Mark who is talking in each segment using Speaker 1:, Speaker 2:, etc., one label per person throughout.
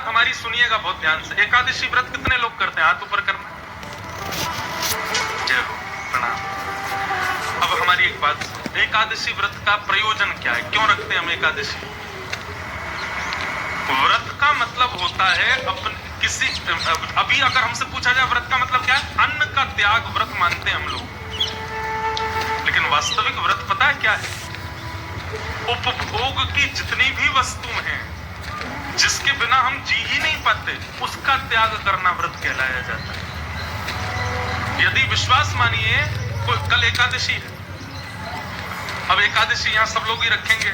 Speaker 1: हमारी सुनिएगा बहुत ध्यान से। एकादशी व्रत कितने लोग करते हैं? हाथ ऊपर करना। जय हो, प्रणाम। अब हमारी एक बात, एकादशी व्रत का प्रयोजन क्या है? क्यों रखते हैं हम एकादशी? व्रत का मतलब होता है अपन किसी, अभी अगर हमसे पूछा जाए व्रत का मतलब क्या है, अन्न का त्याग व्रत मानते हैं हम लोग। लेकिन वास्तविक व्रत पता है क्या है? उपभोग की जितनी भी वस्तु हैं जिसके बिना हम जी ही नहीं पाते, उसका त्याग करना व्रत कहलाया जाता है। यदि विश्वास मानिए, कल एकादशी है, अब एकादशी यहां सब लोग ही रखेंगे,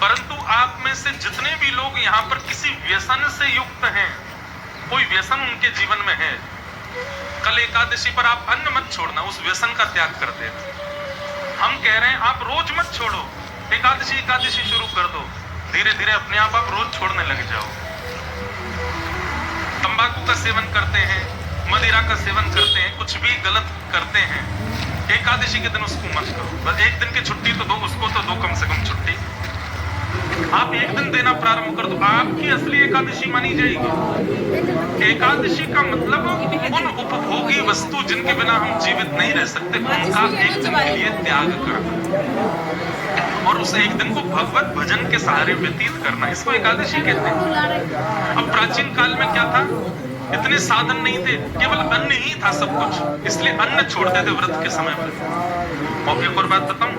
Speaker 1: परंतु आप में से जितने भी लोग यहां पर किसी व्यसन से युक्त हैं, कोई व्यसन उनके जीवन में है, कल एकादशी पर आप अन्न मत छोड़ना, उस व्यसन का त्याग कर देना। हम कह रहे हैं आप रोज मत छोड़ो, एकादशी शुरू कर दो, धीरे धीरे अपने आप रोज छोड़ने लग जाओ। तंबाकू का सेवन करते हैं, मदिरा का सेवन करते हैं, कुछ भी गलत करते हैं, एकादशी के दिन उसको मत करो। बस एक दिन की छुट्टी तो दो, उसको तो दो कम से कम छुट्टी। आप एक दिन देना प्रारंभ कर दो, आपकी असली एकादशी मानी जाएगी। एकादशी का मतलब उन उपभोगी वस्तु जिनके बिना हम जीवित नहीं रह सकते, उनका एक दिन के लिए त्याग करना और उस एक दिन को भगवत भजन के सहारे व्यतीत करना, इसको एकादशी कहते हैं। अब प्राचीन काल में क्या था? इतने साधन नहीं थे, केवल अन्न ही था सब कुछ, इसलिए अन्न छोड़ते थे व्रत के समय पर। और एक और बात बताऊं,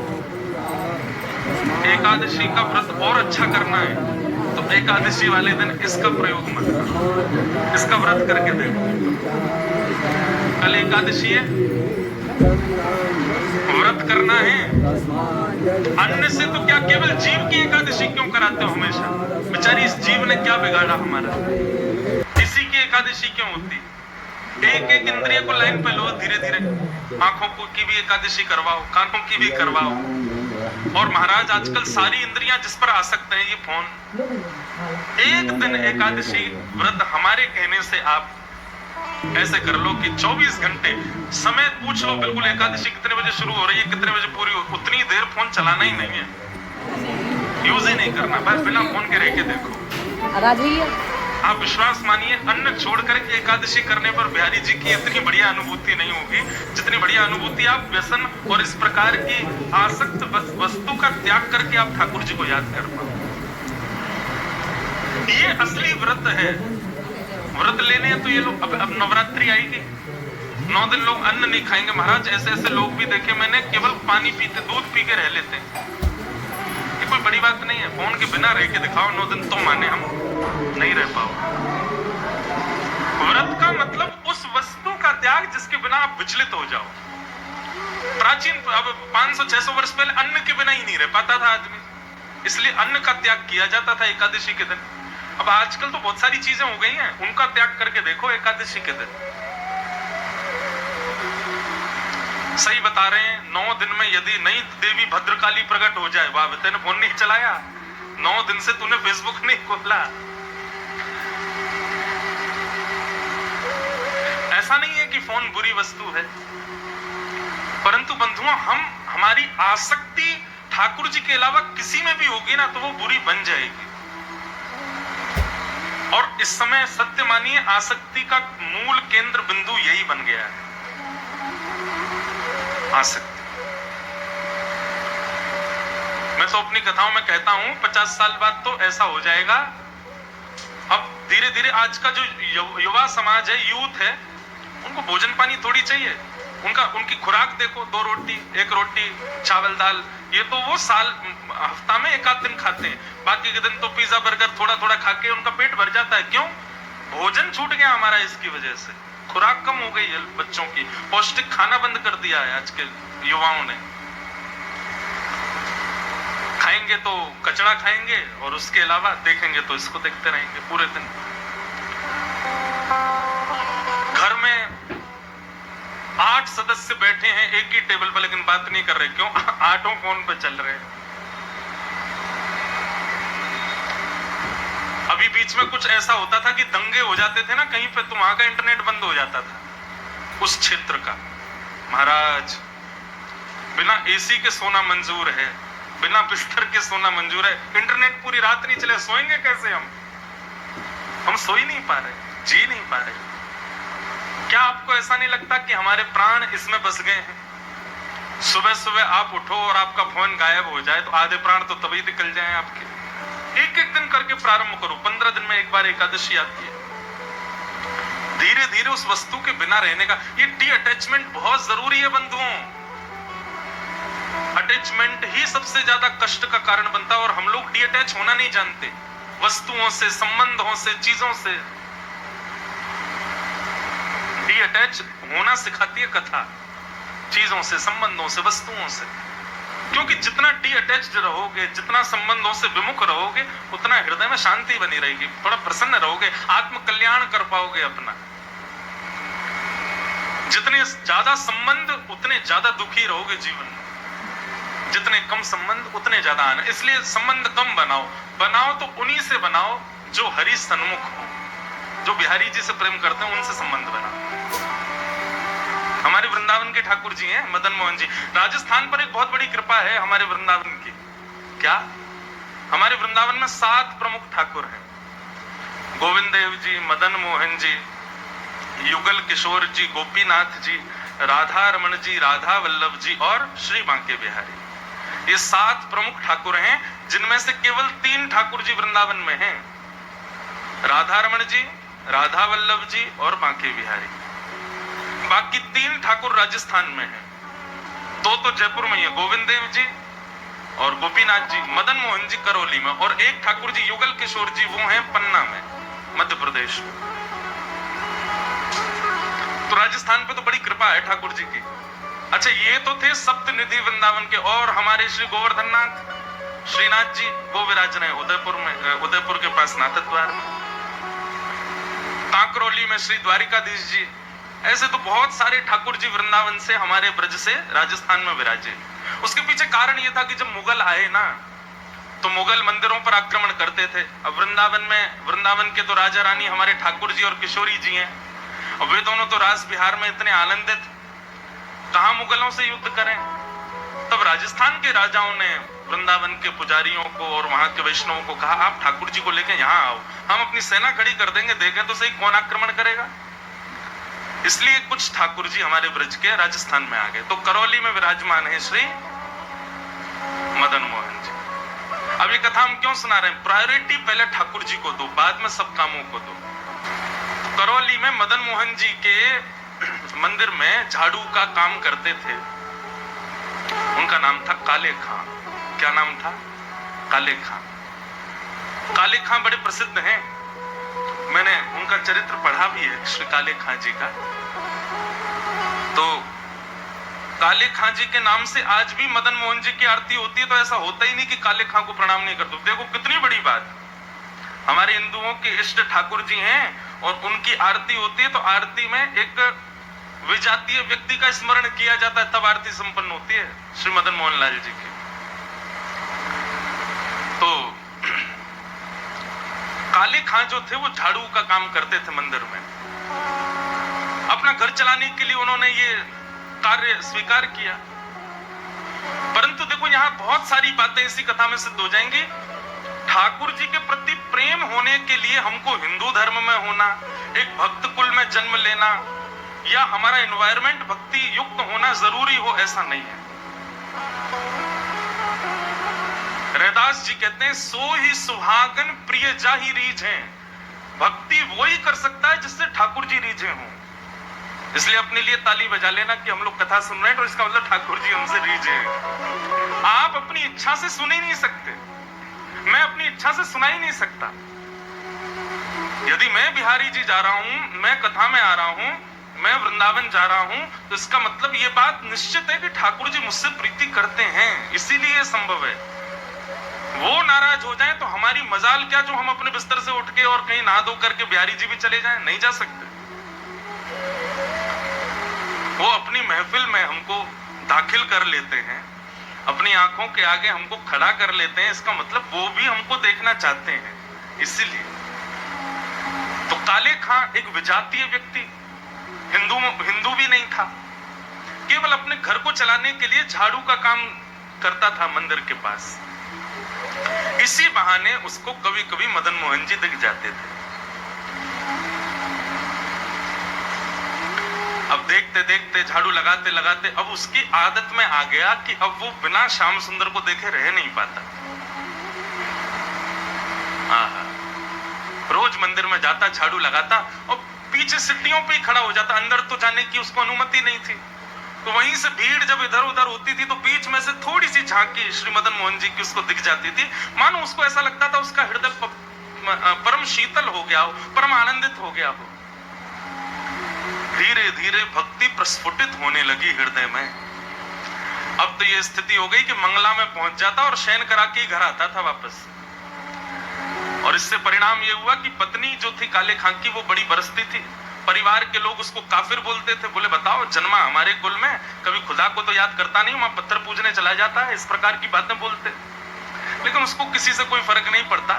Speaker 1: एकादशी का व्रत और अच्छा करना है तो एकादशी वाले दिन इसका प्रयोग मत करो, इसका व्रत करके देखो। कल एकादशी है, व्रत करना है, अन्न से तो क्या, केवल जीव की एकादशी क्यों कराते हो हमेशा? बेचारी इस जीव ने क्या बिगाड़ा हमारा? इसी की एकादशी क्यों होती? एक एक इंद्रिय को लाइन पे लो, धीरे धीरे आंखों की भी एकादशी करवाओ, कानों की भी करवाओ। और महाराज आजकल सारी इंद्रियां जिस पर आसक्त हैं, ये फोन। एक दिन एकादशी व्रत हमारे कहने से आप ऐसे कर लो कि 24 घंटे समय पूछ लो, बिल्कुल एकादशी कितने बजे शुरू हो रही है, कितने बजे पूरी हो, उतनी देर फोन चलाना ही नहीं है, यूज ही नहीं करना, बस बिना फोन के रह के देखो। आप विश्वास मानिए, अन्न छोड़कर एकादशी करने पर बिहारी जी की इतनी बढ़िया अनुभूति नहीं होगी जितनी बढ़िया अनुभूति आप व्यसन और इस प्रकार की आसक्त वस्तु का त्याग करके आप ठाकुर जी को याद कर पाओ। ये असली व्रत है। व्रत लेने हैं तो ये लोग, अब नवरात्रि आएगी, 9 दिन लोग अन्न नहीं खाएंगे। महाराज ऐसे ऐसे लोग भी देखे मैंने, केवल पानी पीते, दूध पी के रह लेते हैं। ये कोई बड़ी बात नहीं है, फोन के बिना रह के दिखाओ 9 दिन, तो माने हम नहीं रह पाओ। व्रत का मतलब उस वस्तु का त्याग जिसके बिना आप विचलित हो जाओ। प्राचीन, अब 500-600 वर्ष पहले अन्न के बिना ही नहीं रह पाता था आदमी, इसलिए अन्न का त्याग किया जाता था एकादशी के दिन। अब आजकल तो बहुत सारी चीजें हो गई हैं, उनका त्याग करके देखो एकादशी के दिन। सही बता रहे हैं, 9 दिन में यदि नई देवी भद्रकाली प्रकट हो जाए, वाह, तेने फोन नहीं चलाया, 9 दिन से तूने फेसबुक नहीं खोला। ऐसा नहीं है कि फोन बुरी वस्तु है, परंतु बंधुओं, हमारी आसक्ति ठाकुर जी के अलावा किसी में भी होगी ना तो वो बुरी बन जाएगी। और इस समय सत्य मानिए, आसक्ति का मूल केंद्र बिंदु यही बन गया है, आसक्ति। मैं तो अपनी कथाओं में कहता हूं 50 साल बाद तो ऐसा हो जाएगा। अब धीरे धीरे आज का जो युवा समाज है, यूथ है, उनको भोजन पानी थोड़ी चाहिए, उनकी खुराक देखो, 2 रोटी, 1 रोटी, चावल दाल, ये तो वो हफ्ता में 1 आध दिन खाते हैं, बाकी के दिन तो पिज्जा बर्गर थोड़ा थोड़ा खा के उनका पेट भर जाता है। क्यों? भोजन छूट गया हमारा, इसकी वजह से खुराक कम हो गई है बच्चों की, पौष्टिक खाना बंद कर दिया है आज के युवाओं ने। खाएंगे तो कचड़ा खाएंगे और उसके अलावा देखेंगे तो इसको देखते रहेंगे पूरे दिन। घर में 8 सदस्य बैठे हैं एक ही टेबल पर, लेकिन बात नहीं कर रहे। क्यों? 8 फोन पे चल रहे हैं। अभी बीच में कुछ ऐसा होता था कि दंगे हो जाते थे ना कहीं पे, तो वहां का इंटरनेट बंद हो जाता था उस क्षेत्र का। महाराज, बिना एसी के सोना मंजूर है, बिना बिस्तर के सोना मंजूर है, इंटरनेट पूरी रात नहीं चले, सोएंगे कैसे हम हम सो ही नहीं पा रहे, जी नहीं पा रहे। क्या आपको ऐसा नहीं लगता कि हमारे प्राण इसमें बस गए हैं? सुबह सुबह आप उठो और आपका फोन गायब हो जाए तो आधे प्राण तो तभी निकल जाएं आपके। एक एक दिन करके प्रारंभ करो, 15 दिन में एक बार एकादशी आती है। धीरे धीरे उस वस्तु के बिना रहने का, ये डी अटैचमेंट बहुत जरूरी है बंधुओं। अटैचमेंट ही सबसे ज्यादा कष्ट का कारण बनता है और हम लोग डी अटैच होना नहीं जानते, वस्तुओं से, संबंधों से, चीजों से। डी अटैच होना सिखाती है कथा, चीजों से, संबंधों से, वस्तुओं से। क्योंकि जितना डी अटैच्ड रहोगे, जितना संबंधों से विमुख रहोगे, उतना हृदय में शांति बनी रहेगी, थोड़ा प्रसन्न रहोगे, आत्म कल्याण कर पाओगे अपना। जितने ज्यादा संबंध उतने ज्यादा दुखी रहोगे जीवन में, जितने कम संबंध उतने ज्यादा आनंद। इसलिए संबंध कम बनाओ तो उन्हीं से बनाओ जो हरि सन्मुख हो, जो बिहारी जी से प्रेम करते हैं, उनसे संबंध बनाओ। हमारे वृंदावन के ठाकुर जी हैं मदन मोहन जी। राजस्थान पर एक बहुत बड़ी कृपा है हमारे वृंदावन की। क्या? हमारे वृंदावन में 7 प्रमुख ठाकुर हैं, गोविंद देव जी, मदन मोहन जी, युगल किशोर जी, गोपीनाथ जी, राधा रमन जी, राधा वल्लभ जी और श्री बांके बिहारी। ये 7 प्रमुख ठाकुर हैं, जिनमें से केवल 3 ठाकुर जी वृंदावन में हैं, राधा रमन जी, राधा वल्लभ जी और बांके बिहारी। बाकी 3 ठाकुर राजस्थान में हैं, 2 तो जयपुर में ही है, गोविंद देव जी और गोपीनाथ जी, मदन मोहन जी करौली में, और एक ठाकुर जी युगल किशोर जी, वो हैं पन्ना में, मध्य प्रदेश में। तो राजस्थान पे तो बड़ी कृपा है ठाकुर जी की। अच्छा, ये तो थे सप्तनिधि वृंदावन के। और हमारे श्री गोवर्धन नाथ श्रीनाथ जी, वो विराज रहे उदयपुर में, उदयपुर के पास नाथद्वार में। कांकरौली में श्री द्वारिकाधीश जी। ऐसे तो बहुत सारे ठाकुर जी वृंदावन से, हमारे ब्रज से राजस्थान में विराजे। उसके पीछे कारण यह था कि जब मुगल आए ना, तो मुगल मंदिरों पर आक्रमण करते थे। अब वृंदावन के तो राजा रानी हमारे ठाकुर जी और किशोरी जी हैं। अब वे दोनों तो रास बिहार में इतने आनंदित, कहां मुगलों से युद्ध करें। तब राजस्थान के राजाओं ने वृंदावन के पुजारियों को और वहां के वैष्णवों को कहा, आप ठाकुर जी को लेकर यहाँ आओ, हम अपनी सेना खड़ी कर देंगे, देखें तो सही कौन आक्रमण करेगा। इसलिए कुछ ठाकुर जी हमारे ब्रज के राजस्थान में आ गए। तो करौली में विराजमान है श्री मदन मोहन जी। अब ये कथा हम क्यों सुना रहे हैं? प्रायोरिटी पहले ठाकुर जी को दो, बाद में सब कामों को दो। करौली में मदन मोहन जी के मंदिर में झाड़ू का काम करते थे, उनका नाम था काले खां। क्या नाम था? काले खां। काले खां बड़े प्रसिद्ध हैं, मैंने उनका चरित्र पढ़ा भी है, श्री काले खां जी का। तो काले खां जी के नाम से आज भी मदन मोहन जी की आरती होती है। तो ऐसा होता ही नहीं कि काले खां को प्रणाम नहीं करते। देखो कितनी बड़ी बात, हमारे हिंदुओं के इष्ट ठाकुर जी हैं और उनकी आरती होती है, तो आरती में एक विजातीय व्यक्ति का स्मरण किया जाता है, तब आरती संपन्न होती है श्री मदन मोहन लाल जी की। तो काले खां जो थे वो झाड़ू का काम करते थे मंदिर में। अपना घर चलाने के लिए उन्होंने ये कार्य स्वीकार किया। परंतु देखो यहाँ बहुत सारी बातें इसी कथा में सिद्ध हो जाएंगी। ठाकुर जी के प्रति प्रेम होने के लिए हमको हिंदू धर्म में होना, एक भक्त कुल में जन्म लेना, या हमारा एनवायरमेंट भक्ति युक्त होना जरूरी हो, ऐसा नहीं है। रैदास जी कहते हैं, सो ही सुहागन प्रिय जाहि रीझे। भक्ति वो ही कर सकता है जिससे ठाकुर जी रीझे हों। इसलिए अपने लिए ताली बजा लेना कि हम लोग कथा सुन रहे हैं, तो इसका मतलब ठाकुर जी हमसे रीझे। आप अपनी इच्छा से सुन ही नहीं सकते, मैं अपनी इच्छा से सुना ही नहीं सकता। यदि मैं बिहारी जी जा रहा हूं, मैं कथा में आ रहा हूं, मैं वृंदावन जा रहा हूं, तो इसका मतलब ये बात निश्चित है कि ठाकुर जी मुझसे प्रीति करते हैं, इसीलिए ये संभव है। वो नाराज हो जाए तो हमारी मजाल क्या जो हम अपने बिस्तर से उठ के और कहीं नहा धो करके बिहारी जी भी चले जाएं? नहीं जा सकते। वो अपनी महफिल में हमको दाखिल कर लेते हैं, अपनी आंखों के आगे हमको खड़ा कर लेते हैं, इसका मतलब वो भी हमको देखना चाहते हैं, इसीलिए। तो काले खां एक विजातीय व्यक्ति, हिंदू भी नहीं था, केवल अपने घर को चलाने के लिए झाड़ू का काम करता था मंदिर के पास। इसी बहाने उसको कभी कभी मदन मोहन जी दिख जाते थे। देखते देखते, झाड़ू लगाते लगाते अब उसकी आदत में आ गया कि अब वो बिना श्याम सुंदर को देखे रह नहीं पाता। रोज मंदिर में जाता, झाड़ू लगाता और पीछे सीढ़ियों पे ही खड़ा हो जाता, अंदर तो जाने की उसको अनुमति नहीं थी। तो वहीं से भीड़ जब इधर उधर होती थी तो बीच में से थोड़ी सी झांकी श्री मदन मोहन जी की उसको दिख जाती थी, मानो उसको ऐसा लगता था उसका हृदय परम शीतल हो गया हो, परम आनंदित हो गया हो। धीरे धीरे भक्ति प्रस्फुटित होने लगी हृदय में। अब तो ये स्थिति हो गई कि मंगला में पहुंच जाता और शयन करा के घर आता था वापस। और इससे परिणाम ये हुआ कि पत्नी जो थी काले खां की वो बड़ी बरसती थी। परिवार के लोग उसको काफिर बोलते थे, बोले बताओ जन्मा हमारे कुल में, कभी खुदा को तो याद करता नहीं, वहां पत्थर पूजने चला जाता है, इस प्रकार की बातें बोलते। लेकिन उसको किसी से कोई फर्क नहीं पड़ता।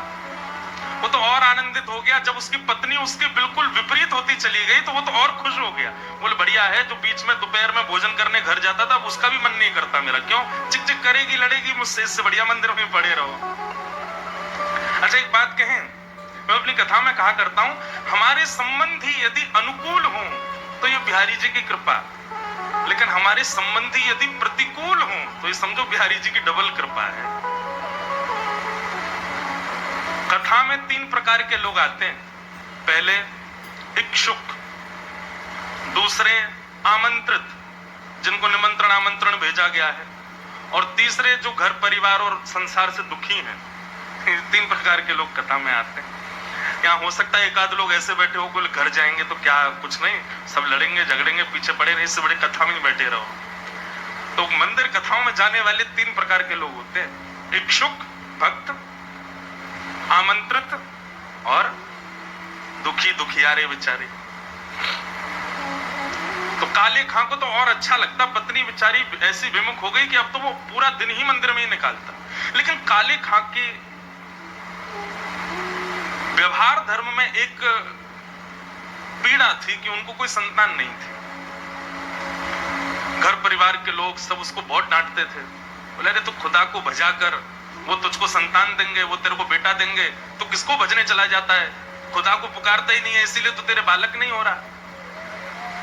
Speaker 1: वो तो और आनंदित हो गया जब उसकी पत्नी उसके बिल्कुल विपरीत होती चली गई, तो वो तो और खुश हो गया। बोले बढ़िया है, जो बीच में दोपहर में भोजन करने घर जाता था, अब उसका भी मन नहीं करता मेरा। क्यों? चिक चिक करेगी, लड़ेगी मुझसे, इससे बढ़िया मंदिर में पड़े रहो। अच्छा एक बात कहें, मैं अपनी कथा में कहा करता हूं, हमारे संबंधी यदि अनुकूल हों तो ये बिहारी जी की कृपा, लेकिन हमारे संबंधी यदि प्रतिकूल हों तो ये समझो बिहारी जी की डबल कृपा है। कथा में 3 प्रकार के लोग आते हैं। पहले इच्छुक, दूसरे आमंत्रित जिनको निमंत्रण आमंत्रण भेजा गया है, और तीसरे जो घर परिवार और संसार से दुखी हैं। 3 प्रकार के लोग कथा में आते हैं। यहाँ हो सकता है एक आध लोग ऐसे बैठे हो, बोले घर जाएंगे तो क्या, कुछ नहीं, सब लड़ेंगे झगड़ेंगे, पीछे पड़े रहे, इससे बड़े कथा में बैठे रहो। तो मंदिर कथाओं में जाने वाले 3 प्रकार के लोग होते हैं, इच्छुक भक्त, आमंत्रित और दुखी दुखियारे बेचारे। तो काले खां को तो और अच्छा लगता, पत्नी बेचारी ऐसी विमुख हो गई कि अब तो वो पूरा दिन ही मंदिर में ही निकालता। लेकिन काले खां की व्यवहार धर्म में एक पीड़ा थी कि उनको कोई संतान नहीं थी। घर परिवार के लोग सब उसको बहुत डांटते थे, बोले अरे तू खुदा को भजा कर, वो तुझको संतान देंगे, वो तेरे को बेटा देंगे, तो किसको भजने चला जाता है, खुदा को पुकारता ही नहीं है, इसीलिए तो तेरे बालक नहीं हो रहा।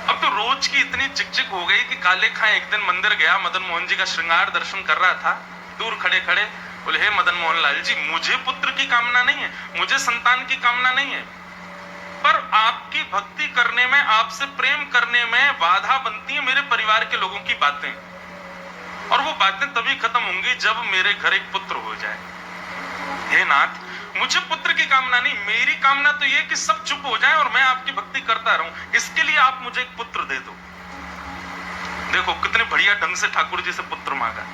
Speaker 1: अब तो रोज की इतनी चिकचिक हो गई कि काले खां एक दिन मंदिर गया, मदन मोहन जी का श्रृंगार दर्शन कर रहा था, दूर खड़े खड़े बोले हे मदन मोहन लाल जी, मुझे पुत्र की कामना नहीं है, मुझे संतान की कामना नहीं है, पर आपकी भक्ति करने में, आपसे प्रेम करने में बाधा बनती है मेरे परिवार के लोगों की बातें, और वो बातें तभी खत्म होंगी जब मेरे घर एक पुत्र हो जाए। हे नाथ, मुझे पुत्र की कामना नहीं, मेरी कामना तो ये कि सब चुप हो जाएं और मैं आपकी भक्ति करता रहूं, इसके लिए आप मुझे एक पुत्र दे दो। देखो कितने बढ़िया ढंग से ठाकुर जी से पुत्र मांगा,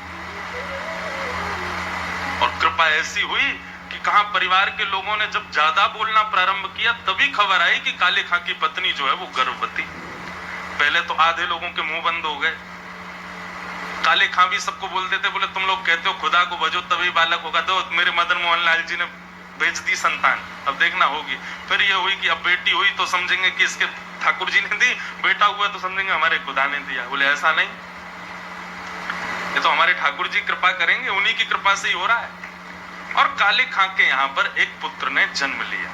Speaker 1: और कृपा ऐसी हुई कि कहां परिवार के लोगों ने जब ज्यादा बोलना प्रारंभ किया तभी खबर आई कि काले खां की पत्नी जो है वो गर्भवती। पहले तो आधे लोगों के मुंह बंद हो गए। काले खां भी सबको बोलते थे, बोले तुम लोग कहते हो खुदा को भजो तभी बालक होगा, तो मेरे मदन मोहन लाल जी ने भेज दी संतान, अब देखना होगी। फिर ये हुई कि अब बेटी हुई तो समझेंगे कि इसके ठाकुर जी ने दी, बेटा हुआ तो समझेंगे हमारे खुदा ने दिया। बोले ऐसा नहीं, ये तो हमारे ठाकुर जी कृपा करेंगे, उन्हीं की कृपा से ही हो रहा है। और काले खां के यहां पर एक पुत्र ने जन्म लिया।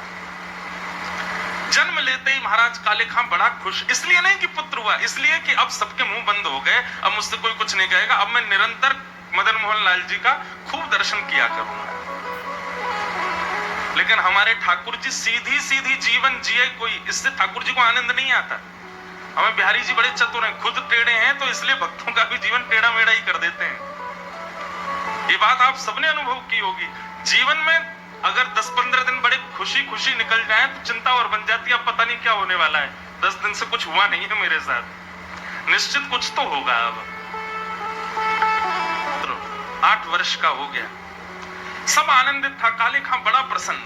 Speaker 1: जन्म लेते ही महाराज काले खां बड़ा खुश, इसलिए नहीं कि पुत्र हुआ, इसलिए कि अब सबके मुंह बंद हो गए, अब मुझसे कोई कुछ नहीं कहेगा, अब मैं निरंतर मदन मोहन लाल जी का खूब दर्शन किया करूंगा। लेकिन हमारे ठाकुर जी सीधी सीधी जीवन जिए कोई, इससे ठाकुर जी को आनंद नहीं आता। हमें बिहारी जी बड़े चतुर हैं, खुद टेढ़े हैं तो इसलिए भक्तों का भी जीवन टेढ़ा मेढ़ा ही कर देते हैं। ये बात आप सबने अनुभव की होगी। जीवन में अगर 10-15 दिन बड़े खुशी खुशी निकल जाएं तो चिंता और बन जाती है, अब पता नहीं क्या होने वाला है, 10 दिन से कुछ हुआ नहीं है मेरे साथ, निश्चित कुछ तो होगा। अब 8 वर्ष का हो गया, सब आनंदित था, काले खां बड़ा प्रसन्न।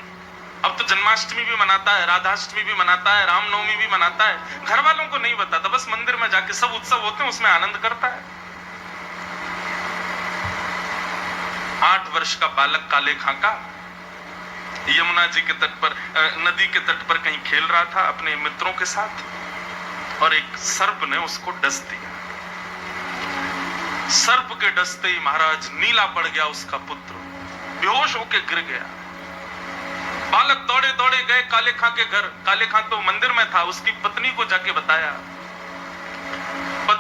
Speaker 1: अब तो जन्माष्टमी भी मनाता है, राधाष्टमी भी मनाता है, रामनवमी भी मनाता है, घर वालों को नहीं बताता, बस मंदिर में जाके सब उत्सव होते हैं उसमें आनंद करता है। 8 वर्ष का बालक काले खां का यमुना जी के तट पर, नदी के तट पर कहीं खेल रहा था अपने मित्रों के साथ, और एक सर्प ने उसको डस दिया। सर्प के डसते ही महाराज नीला पड़ गया उसका पुत्र, बेहोश होकर गिर गया। बालक दौड़े दौड़े गए काले खां के घर, काले खां तो मंदिर में था, उसकी पत्नी को जाके बताया।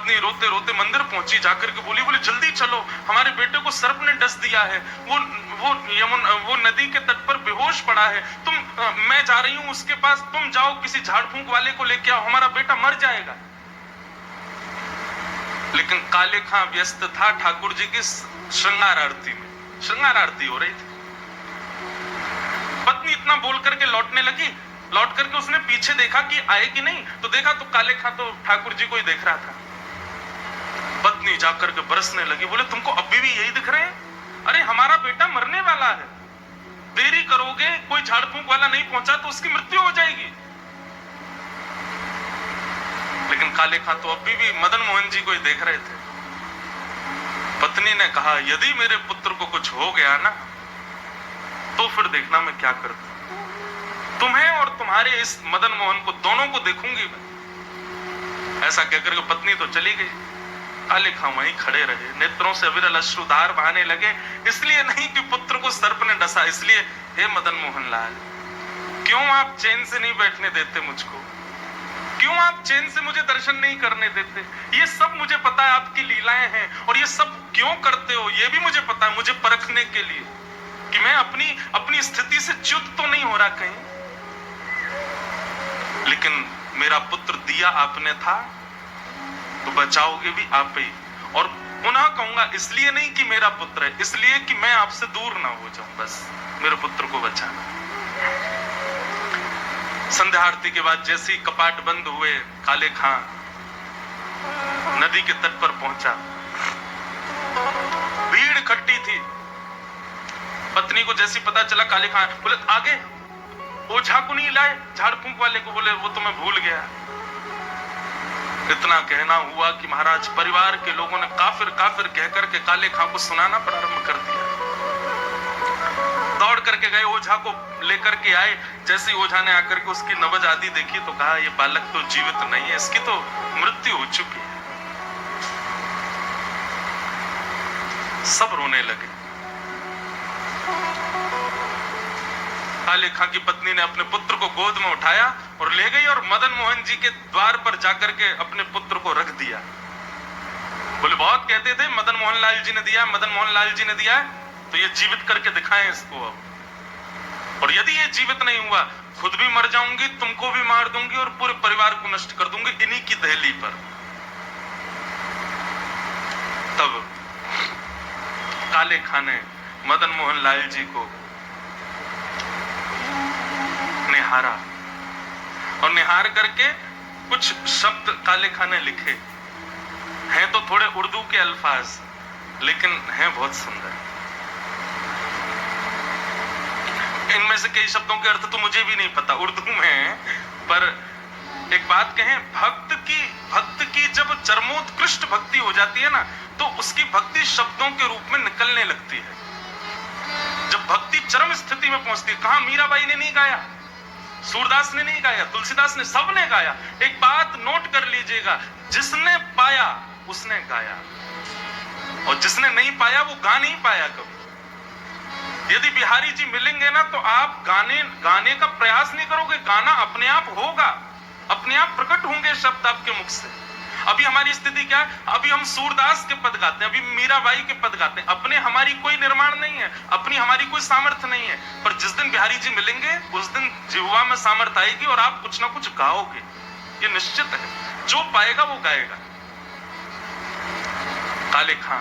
Speaker 1: पत्नी रोते रोते मंदिर पहुंची, जाकर के बोली जल्दी चलो, हमारे बेटे को सर्प ने डस दिया है, वो नदी के तट पर बेहोश पड़ा है, मैं जा रही हूं उसके पास, तुम जाओ किसी झाड़ फूंक वाले को लेके आओ, हमारा बेटा मर जाएगा। लेकिन काले खां व्यस्त था ठाकुर जी की श्रृंगार आरती में, श्रृंगार आरती हो रही थी। पत्नी इतना बोल करके लौटने लगी, लौट करके उसने पीछे देखा कि आए कि नहीं, तो देखा तो काले खां तो ठाकुर जी को ही देख रहा था। पत्नी जाकर के बरसने लगी, बोले तुमको अभी भी यही दिख रहे हैं? अरे हमारा बेटा मरने वाला है, देरी करोगे, कोई झाड़ फूंक वाला नहीं पहुंचा तो उसकी मृत्यु हो जाएगी। लेकिन काले खां तो अभी भी मदन मोहन जी को ही देख रहे थे। पत्नी ने कहा यदि मेरे पुत्र को कुछ हो गया ना तो फिर देखना मैं क्या करता, तुम्हें और तुम्हारे इस मदन मोहन को दोनों को देखूंगी मैं। ऐसा कहकर के पत्नी तो चली गई, काले खां वहीं खड़े रहे, नेत्रों से अविरल अश्रुधार बहाने लगे। इसलिए नहीं कि पुत्र को सर्प ने डसा, इसलिए हे मदन मोहन लाल, क्यों आप चैन से नहीं बैठने देते मुझको, क्यों आप चैन से मुझे दर्शन नहीं करने देते? ये सब मुझे पता है आपकी लीलाएं हैं, और ये सब क्यों करते हो ये भी मुझे पता है, मुझे परखने के लिए कि मैं अपनी स्थिति से च्युत तो नहीं हो रहा कहीं। लेकिन मेरा पुत्र दिया आपने था तो बचाओगे भी आप ही, और पुनः कहूंगा इसलिए नहीं कि मेरा पुत्र है, इसलिए कि मैं आपसे दूर ना हो जाऊं, बस मेरे पुत्र को बचाना। संध्या आरती के बाद जैसे ही कपाट बंद हुए, काले खां नदी के तट पर पहुंचा। भीड़ इकट्ठी थी। पत्नी को जैसी पता चला, काले खां बोले आगे ओझा को नहीं लाए, झाड़ फूंक वाले को, बोले वो तो मैं भूल गया। इतना कहना हुआ कि महाराज परिवार के लोगों ने काफिर काफिर कहकर के काले खां को सुनाना प्रारंभ कर दिया। दौड़ करके गए, ओझा को लेकर के आए। जैसे ओझा ने आकर के उसकी नबज आदि देखी तो कहा ये बालक तो जीवित नहीं है, इसकी तो मृत्यु हो चुकी है। सब रोने लगे। काले खां की पत्नी ने अपने पुत्र को गोद में उठाया और ले गई और मदन मोहन जी के द्वार पर जाकर के अपने पुत्र को रख दिया। बोले बहुत कहते थे मदन मोहन लाल जी ने दिया, मदन मोहन लाल जी ने दिया, तो ये जीवित करके दिखाएं इसको अब। और यदि ये जीवित नहीं हुआ, खुद भी मर जाऊंगी, तुमको भी मार दूंगी और पूरे परिवार को नष्ट कर दूंगी इन्हीं की दहली पर। तब काले खां ने मदन मोहन लाल जी को निहारा और निहार करके कुछ शब्द काले खां ने लिखे हैं, तो थोड़े उर्दू के अल्फाज, लेकिन हैं बहुत सुंदर। इनमें से कई शब्दों के अर्थ तो मुझे भी नहीं पता उर्दू में, पर एक बात कहें, भक्त की जब चरमोत्कृष्ट भक्ति हो जाती है ना, तो उसकी भक्ति शब्दों के रूप में निकलने लगती है। जब भक्ति चरम स्थिति में पहुंचती है, कहां मीराबाई ने नहीं गाया, सूरदास ने नहीं गाया, तुलसीदास ने, सबने गाया। एक बात नोट कर लीजिएगा, जिसने पाया उसने गाया, और जिसने नहीं पाया वो गा नहीं पाया कभी। यदि बिहारी जी मिलेंगे ना तो आप गाने का प्रयास नहीं करोगे, गाना अपने आप होगा, अपने आप प्रकट होंगे शब्द आपके मुख से। अभी हमारी स्थिति क्या है, अभी हम सूरदास के पद गाते हैं, अभी मीराबाई के पद गाते हैं, अपने हमारी कोई निर्माण नहीं है, अपनी हमारी कोई सामर्थ्य नहीं है। पर जिस दिन बिहारी जी मिलेंगे उस दिन जिह्वा में सामर्थ्य आएगी और आप कुछ ना कुछ गाओगे, ये निश्चित है। जो पाएगा वो गाएगा। काले खां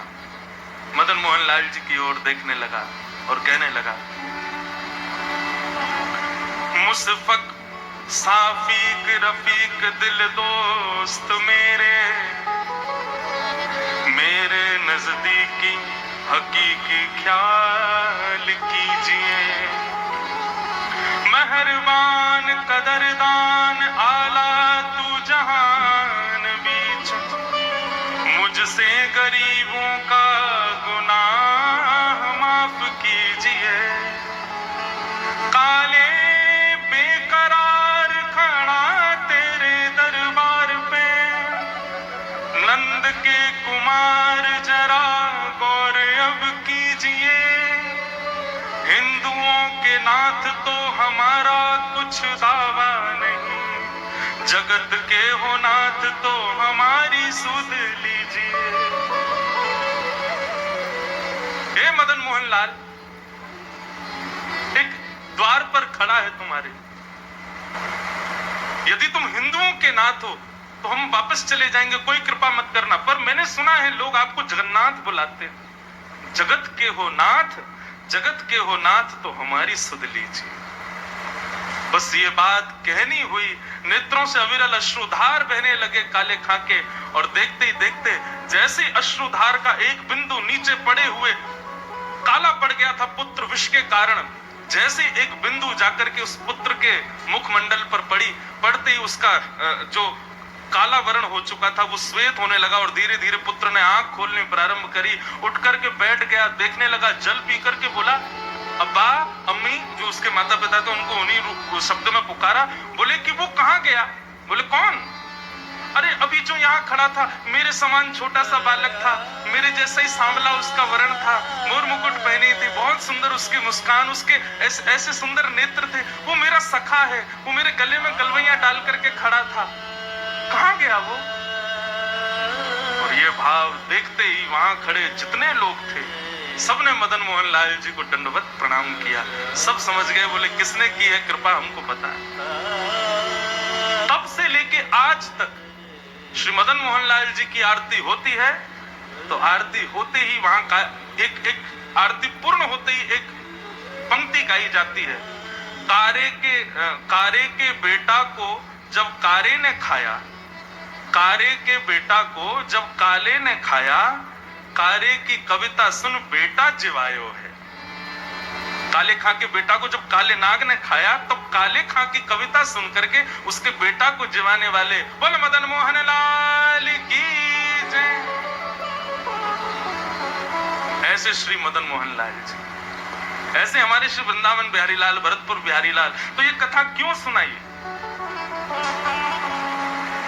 Speaker 1: मदन मोहन लाल जी की ओर देखने लगा और कहने लगा, मुसफक साफीक रफीक दिल दोस्त मेरे नजदीकी हकीकी ख्याल कीजिए, मेहरबान कदरदान आला तू जहान बीच, मुझसे गरीबों का गुनाह माफ कीजिए। काले बेकरार खड़ा तेरे दरबार पे, नंद के कुमार जरा गौर अब कीजिए, हिंदुओं के नाथ तो हमारा कुछ दावा नहीं, जगत के हो नाथ तो हमारी सुध लीजिए। हे मदन मोहन लाल, एक द्वार पर खड़ा है तुम्हारे, यदि तुम हिंदुओं के नाथ हो तो हम वापस चले जाएंगे, कोई कृपा मत करना। पर मैंने सुना है लोग आपको जगन्नाथ बुलाते हैं। जगत के हो नाथ, जगत के हो नाथ तो हमारी सुध लीजिए। बस ये बात कहनी हुई, नेत्रों से अविरल अश्रुधार बहने लगे काले खाके, और देखते ही देखते जैसे अश्रुधार का एक बिंदु नीचे पड़े हुए काला पड़ गया था पुत्र विष के कारण, जैसे एक बिंदु जाकर के उस पुत्र के मुखमंडल पर पड़ी, पड़ते ही उसका जो काला वर्ण हो चुका था वो श्वेत होने लगा, और धीरे धीरे पुत्र ने आंख खोलने प्रारंभ करी, उठ करके बैठ गया, देखने लगा, जल पी करके बोला अब्बा अम्मी, जो उसके माता पिता थे उनको उन्हीं शब्द में पुकारा। बोले कि वो कहां गया? बोले कौन? अरे अभी जो यहाँ खड़ा था, मेरे समान छोटा सा बालक था, मेरे जैसा ही सांवला उसका वर्ण था, मोर मुकुट पहनी थी, बहुत सुंदर उसकी मुस्कान, उसके ऐसे सुंदर नेत्र थे, वो मेरा सखा है, वो मेरे गले में गलवैया डाल करके खड़ा था, कहां गया वो? और ये भाव देखते ही वहां खड़े जितने लोग थे सबने मदन मोहन लाल जी को दंडवत प्रणाम किया। सब समझ गए, बोले किसने की है कृपा हमको पता है। तब से लेके आज तक श्री मदन मोहन लाल जी की आरती होती है तो आरती होते ही वहां का एक आरती पूर्ण होते ही एक पंक्ति गाई जाती है। कारे के बेटा को जब कारे ने खाया, कारे के बेटा को जब काले ने खाया, कारे की कविता सुन बेटा जिवायो है। काले खां के बेटा को जब काले नाग ने खाया तो काले खां की कविता सुन करके उसके बेटा को जिवाने वाले बोल मदन मोहन लाल की जय। ऐसे श्री मदन मोहन लाल जी, ऐसे हमारे श्री वृंदावन बिहारी लाल, भरतपुर बिहारी लाल। तो ये कथा क्यों सुनाई?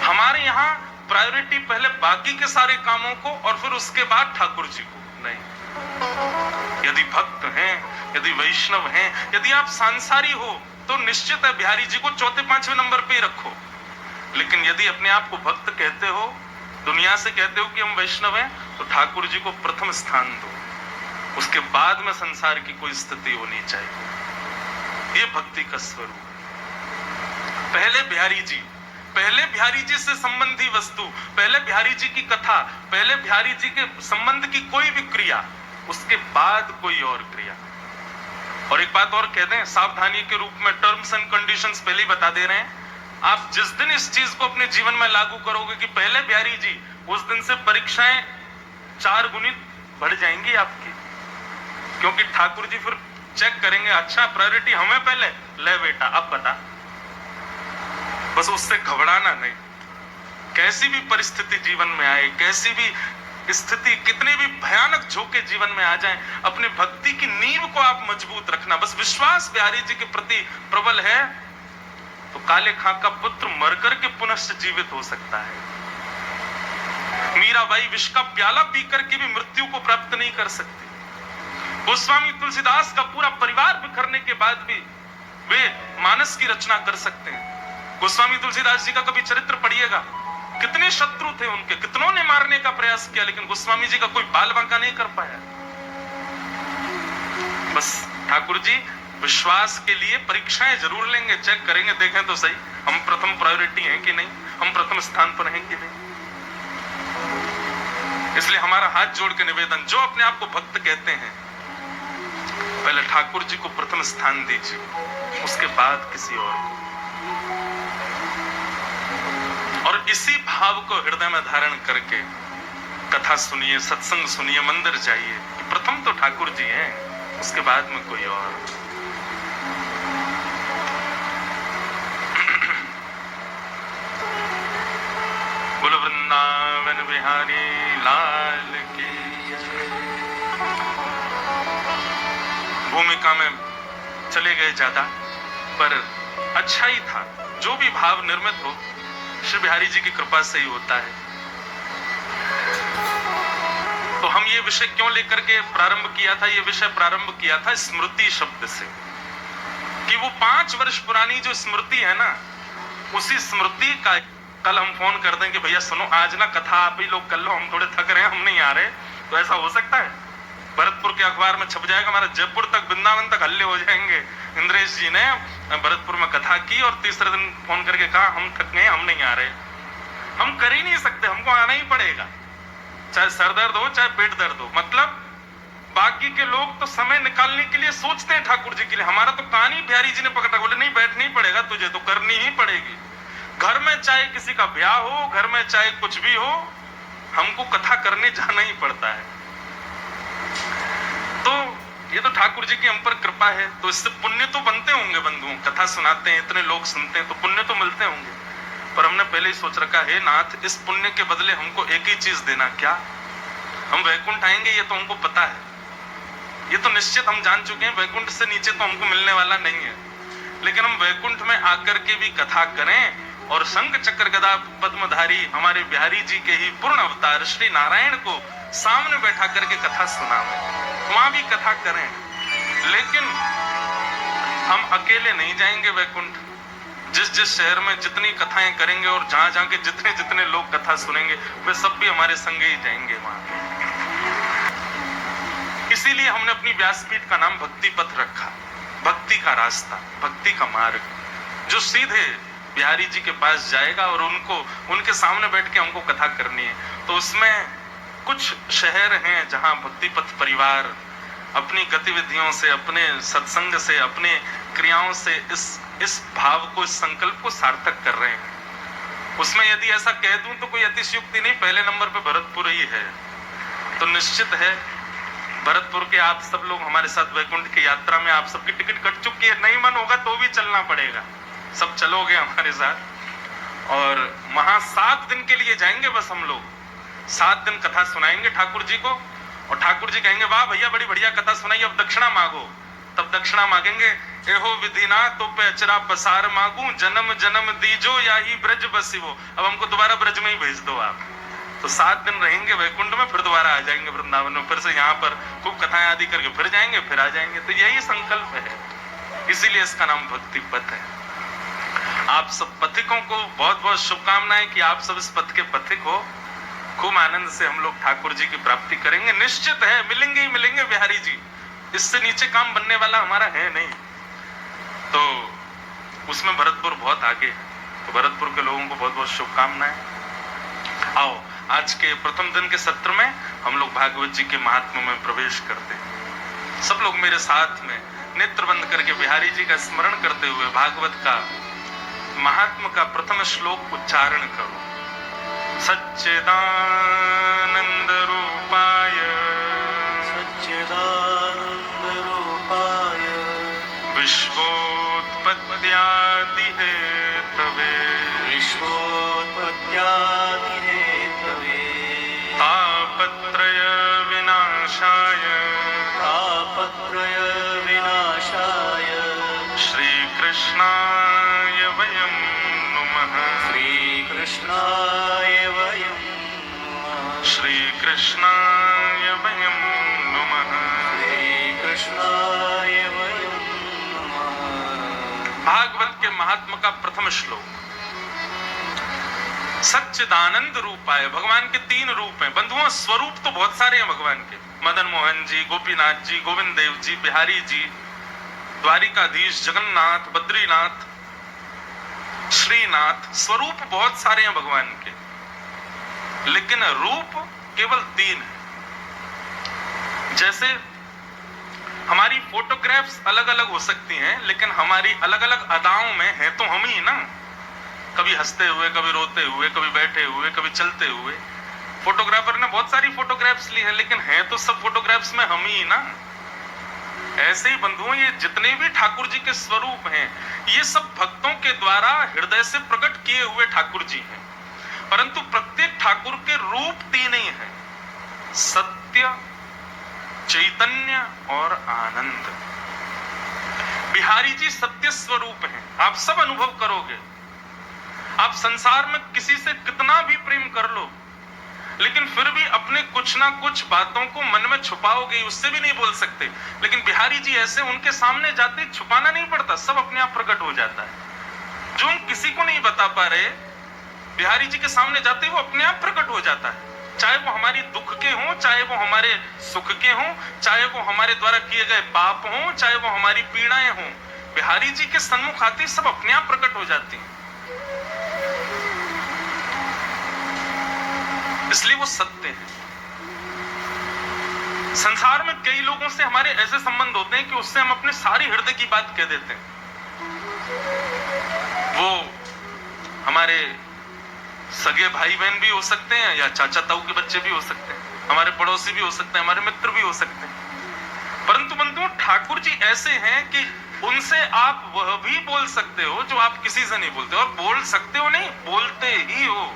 Speaker 1: हमारे यहाँ प्रायोरिटी पहले बाकी के सारे कामों को और फिर उसके बाद ठाकुर जी को नहीं। यदि भक्त हैं, यदि वैष्णव हैं, यदि आप सांसारी हो तो निश्चित है बिहारी जी को चौथे पांचवें नंबर पे ही रखो। लेकिन यदि अपने आप को भक्त कहते हो, दुनिया से कहते हो कि हम वैष्णव हैं, तो ठाकुर जी को प्रथम स्थान दो, उसके बाद में संसार की कोई स्थिति होनी चाहिए। ये भक्ति का स्वरूप है। पहले बिहारी जी से संबंधी वस्तु, पहले बिहारी जी की कथा, पहले बिहारी जी के संबंध की कोई भी क्रिया, उसके बाद कोई और क्रिया। और एक बात और कह दें, सावधानी के रूप में टर्म्स एंड कंडीशंस पहले ही बता दे रहे हैं। आप जिस दिन इस चीज को अपने जीवन में लागू करोगे कि पहले बिहारी जी, उस दिन से परीक्षाएं 4 गुणित बढ़ जाएंगी आपकी, क्योंकि ठाकुर जी फिर चेक करेंगे, अच्छा प्रायोरिटी हमें पहले, ले बेटा अब बता। बस उससे घबराना नहीं। कैसी भी परिस्थिति जीवन में आए, कैसी भी स्थिति, कितने भी भयानक झोंके जीवन में आ जाएं, अपने भक्ति की नींव को आप मजबूत रखना। बस विश्वास बिहारी जी के प्रति प्रबल है तो काले खां का पुत्र मरकर के पुनः जीवित हो सकता है। मीराबाई विष का प्याला पीकर के भी मृत्यु को प्राप्त नहीं कर सकती। गोस्वामी तुलसीदास का पूरा परिवार बिखरने के बाद भी वे मानस की रचना कर सकते हैं। गोस्वामी तुलसीदास जी का कभी चरित्र पढ़िएगा, कितने शत्रु थे उनके, कितनों ने मारने का प्रयास किया, लेकिन गोस्वामी जी का कोई बाल बांका नहीं कर पाया। बस ठाकुर जी विश्वास के लिए परीक्षाएं जरूर लेंगे, चेक करेंगे, देखें तो सही हम प्रथम प्रायोरिटी हैं कि नहीं, हम प्रथम स्थान पर हैं कि नहीं। इसलिए हमारा हाथ जोड़ के निवेदन, जो अपने आप को भक्त कहते हैं, पहले ठाकुर जी को प्रथम स्थान दीजिए, उसके बाद किसी और को। और इसी भाव को हृदय में धारण करके कथा सुनिए, सत्संग सुनिए, मंदिर जाइए। प्रथम तो ठाकुर जी हैं, उसके बाद में कोई और। बोल वृंदावन बिहारी लाल की। भूमिका में चले गए ज्यादा, पर अच्छा ही था। जो भी भाव निर्मित हो श्री बिहारी जी की कृपा से ही होता है। तो हम ये विषय क्यों लेकर के प्रारंभ किया था? ये विषय प्रारंभ किया था स्मृति शब्द से, कि वो 5 वर्ष पुरानी जो स्मृति है ना, उसी स्मृति का कल हम फोन कर दें कि भैया सुनो आज ना कथा आप ही लोग कर लो, हम थोड़े थक रहे हैं, हम नहीं आ रहे, तो ऐसा हो सकता है? भरतपुर के अखबार में छप जाएगा, हमारा जयपुर तक वृंदावन तक हल्ले हो जाएंगे। इंद्रेश जी ने भरतपुर में कथा की और तीसरे दिन फोन करके कहा हम थक गए, हम नहीं आ रहे। हम कर ही नहीं सकते, हमको आना ही पड़ेगा, चाहे सर दर्द हो चाहे पेट दर्द हो। मतलब बाकी के लोग तो समय निकालने के लिए सोचते हैं ठाकुर जी के लिए, हमारा तो कान ही बिहारी जी ने पकड़ा, बोले नहीं बैठना ही पड़ेगा तुझे, तो करनी ही पड़ेगी। घर में चाहे किसी का ब्याह हो, घर में चाहे कुछ भी हो, हमको कथा करने जाना ही पड़ता है। तो ये तो ठाकुर जी की हम पर कृपा है, तो इससे पुण्य तो बनते होंगे बंधुओं, कथा सुनाते हैं, इतने लोग सुनते हैं तो पुण्य तो मिलते होंगे। पर हमने पहले ही सोच रखा है नाथ इस पुण्य के बदले हमको एक ही चीज देना, क्या? हम वैकुंठ आएंगे ये तो हमको पता है, ये तो निश्चित हम जान चुके हैं, वैकुंठ से नीचे तो हमको मिलने वाला नहीं है। लेकिन हम वैकुंठ में आकर के भी कथा करें और शंख चक्र गदा पद्मधारी हमारे बिहारी जी के ही पूर्ण अवतार श्री नारायण को सामने बैठा करके कथा सुनावे, वहां भी कथा करें। लेकिन हम अकेले नहीं जाएंगे वैकुंठ, जिस जिस शहर में जितनी कथाएं करेंगे और जहां जहां के जितने जितने लोग कथा सुनेंगे वे सब भी हमारे संग ही जाएंगे वहां। इसीलिए हमने अपनी व्यासपीठ का नाम भक्ति पथ रखा, भक्ति का रास्ता, भक्ति का मार्ग, जो सीधे बिहारी जी के पास जाएगा और उनके सामने बैठ के हमको कथा करनी है। तो उसमें कुछ शहर हैं जहां भक्ति पथ परिवार अपनी गतिविधियों से, अपने सत्संग से, अपने क्रियाओं से इस भाव को, इस संकल्प को सार्थक कर रहे हैं। उसमें यदि ऐसा कह दूं तो कोई अतिशयोक्ति नहीं, पहले नंबर पे भरतपुर ही है। तो निश्चित है भरतपुर के आप सब लोग हमारे साथ वैकुंठ की यात्रा में, आप सबकी टिकट कट चुकी है, नहीं मन होगा तो भी चलना पड़ेगा, सब चलोगे हमारे साथ। और वहां 7 दिन के लिए जाएंगे बस हम लोग, 7 दिन कथा सुनाएंगे ठाकुर जी को, और ठाकुर जी कहेंगे वाह भैया बड़ी बढ़िया कथा सुनाई, अब दक्षिणा मांगो। तब दक्षिणा मांगेंगे, एहो विधि ना तो पे अचरा पसार मांगू, जन्म जन्म दीजो या ही ब्रज बसिवो। अब हमको दोबारा ब्रज में ही भेज दो आप। तो 7 दिन रहेंगे वैकुंठ में, फिर दोबारा आ जाएंगे वृंदावन में, फिर से यहाँ पर खूब कथाएं आदि करके फिर जाएंगे, फिर आ जाएंगे। तो यही संकल्प है, इसीलिए इसका नाम भक्ति पथ है। आप सब पथिकों को बहुत बहुत शुभकामनाएं कि आप सब इस पथ के पथिक हो। खूब आनंद से हम लोग ठाकुर जी की प्राप्ति करेंगे, निश्चित है मिलेंगे ही मिलेंगे बिहारी जी, इससे नीचे काम बनने वाला हमारा है नहीं। तो उसमें भरतपुर बहुत आगे है, तो भरतपुर के लोगों को बहुत बहुत शुभकामनाएं। आओ आज के प्रथम दिन के सत्र में हम लोग भागवत जी के महात्म्य में प्रवेश करते हैं। सब लोग मेरे साथ में नेत्र बंद करके बिहारी जी का स्मरण करते हुए भागवत का महात्म्य का प्रथम श्लोक उच्चारण करो। सच्चिदानंद रूपाय विश्वोत्पत्त्यादि हेतवे तापत्रय विनाशाय श्री कृष्णाय वयं नुमः। श्री कृष्णाय वयं नुमः। भागवत के महात्मा का प्रथम श्लोक। सच्चिदानंद रूपाय, भगवान के 3 रूप हैं बंधुओं। स्वरूप तो बहुत सारे हैं भगवान के, मदन मोहन जी, गोपीनाथ जी, गोविंद देव जी, बिहारी जी, द्वारिकाधीश, जगन्नाथ, बद्रीनाथ, श्रीनाथ। स्वरूप बहुत सारे हैं भगवान के, लेकिन रूप केवल 3 है। जैसे हमारी फोटोग्राफ्स अलग अलग हो सकती हैं, लेकिन हमारी अलग अलग अदाओं में है तो हम ही ना, कभी हंसते हुए, कभी रोते हुए, कभी बैठे हुए, कभी चलते हुए। फोटोग्राफर ने बहुत सारी फोटोग्राफ्स ली हैं, लेकिन है तो सब फोटोग्राफ्स में हम ही ना। ऐसे ही बंधुओं ये जितने भी ठाकुर जी के स्वरूप हैं, ये सब भक्तों के द्वारा हृदय से प्रकट किए हुए ठाकुर जी हैं। परंतु प्रत्येक ठाकुर के रूप 3 ही हैं, सत्य, चैतन्य और आनंद। बिहारी जी सत्य स्वरूप हैं, आप सब अनुभव करोगे। आप संसार में किसी से कितना भी प्रेम कर लो, लेकिन फिर भी अपने कुछ ना कुछ बातों को मन में छुपाओगे, उससे भी नहीं बोल सकते। लेकिन बिहारी जी ऐसे, उनके सामने जाते छुपाना नहीं पड़ता, सब अपने आप प्रकट हो जाता है। जो हम किसी को नहीं बता पा रहे, बिहारी जी के सामने जाते ही वो अपने आप प्रकट हो जाता है। चाहे वो हमारी दुख के हों, चाहे वो हमारे सुख के हों, चाहे वो हमारे द्वारा किए गए पाप हों, चाहे वो हमारी पीड़ाएं हों, बिहारी जी के सन्मुख आते ही सब अपने आप प्रकट हो जाती हैं। इसलिए वो सत्य है। संसार में कई लोगों से हमारे ऐसे संबंध होते हैं कि उससे हम अपने सारी हृदय की बात कह देते हैं। वो हमारे सगे भाई बहन भी हो सकते हैं, या चाचा ताऊ के बच्चे भी हो सकते हैं, हमारे पड़ोसी भी हो सकते हैं, हमारे मित्र भी हो सकते हैं। परंतु बंधुओं, ठाकुर जी ऐसे हैं कि उनसे आप वह भी बोल सकते हो जो आप किसी से नहीं बोलते, और बोल सकते हो नहीं, बोलते ही हो।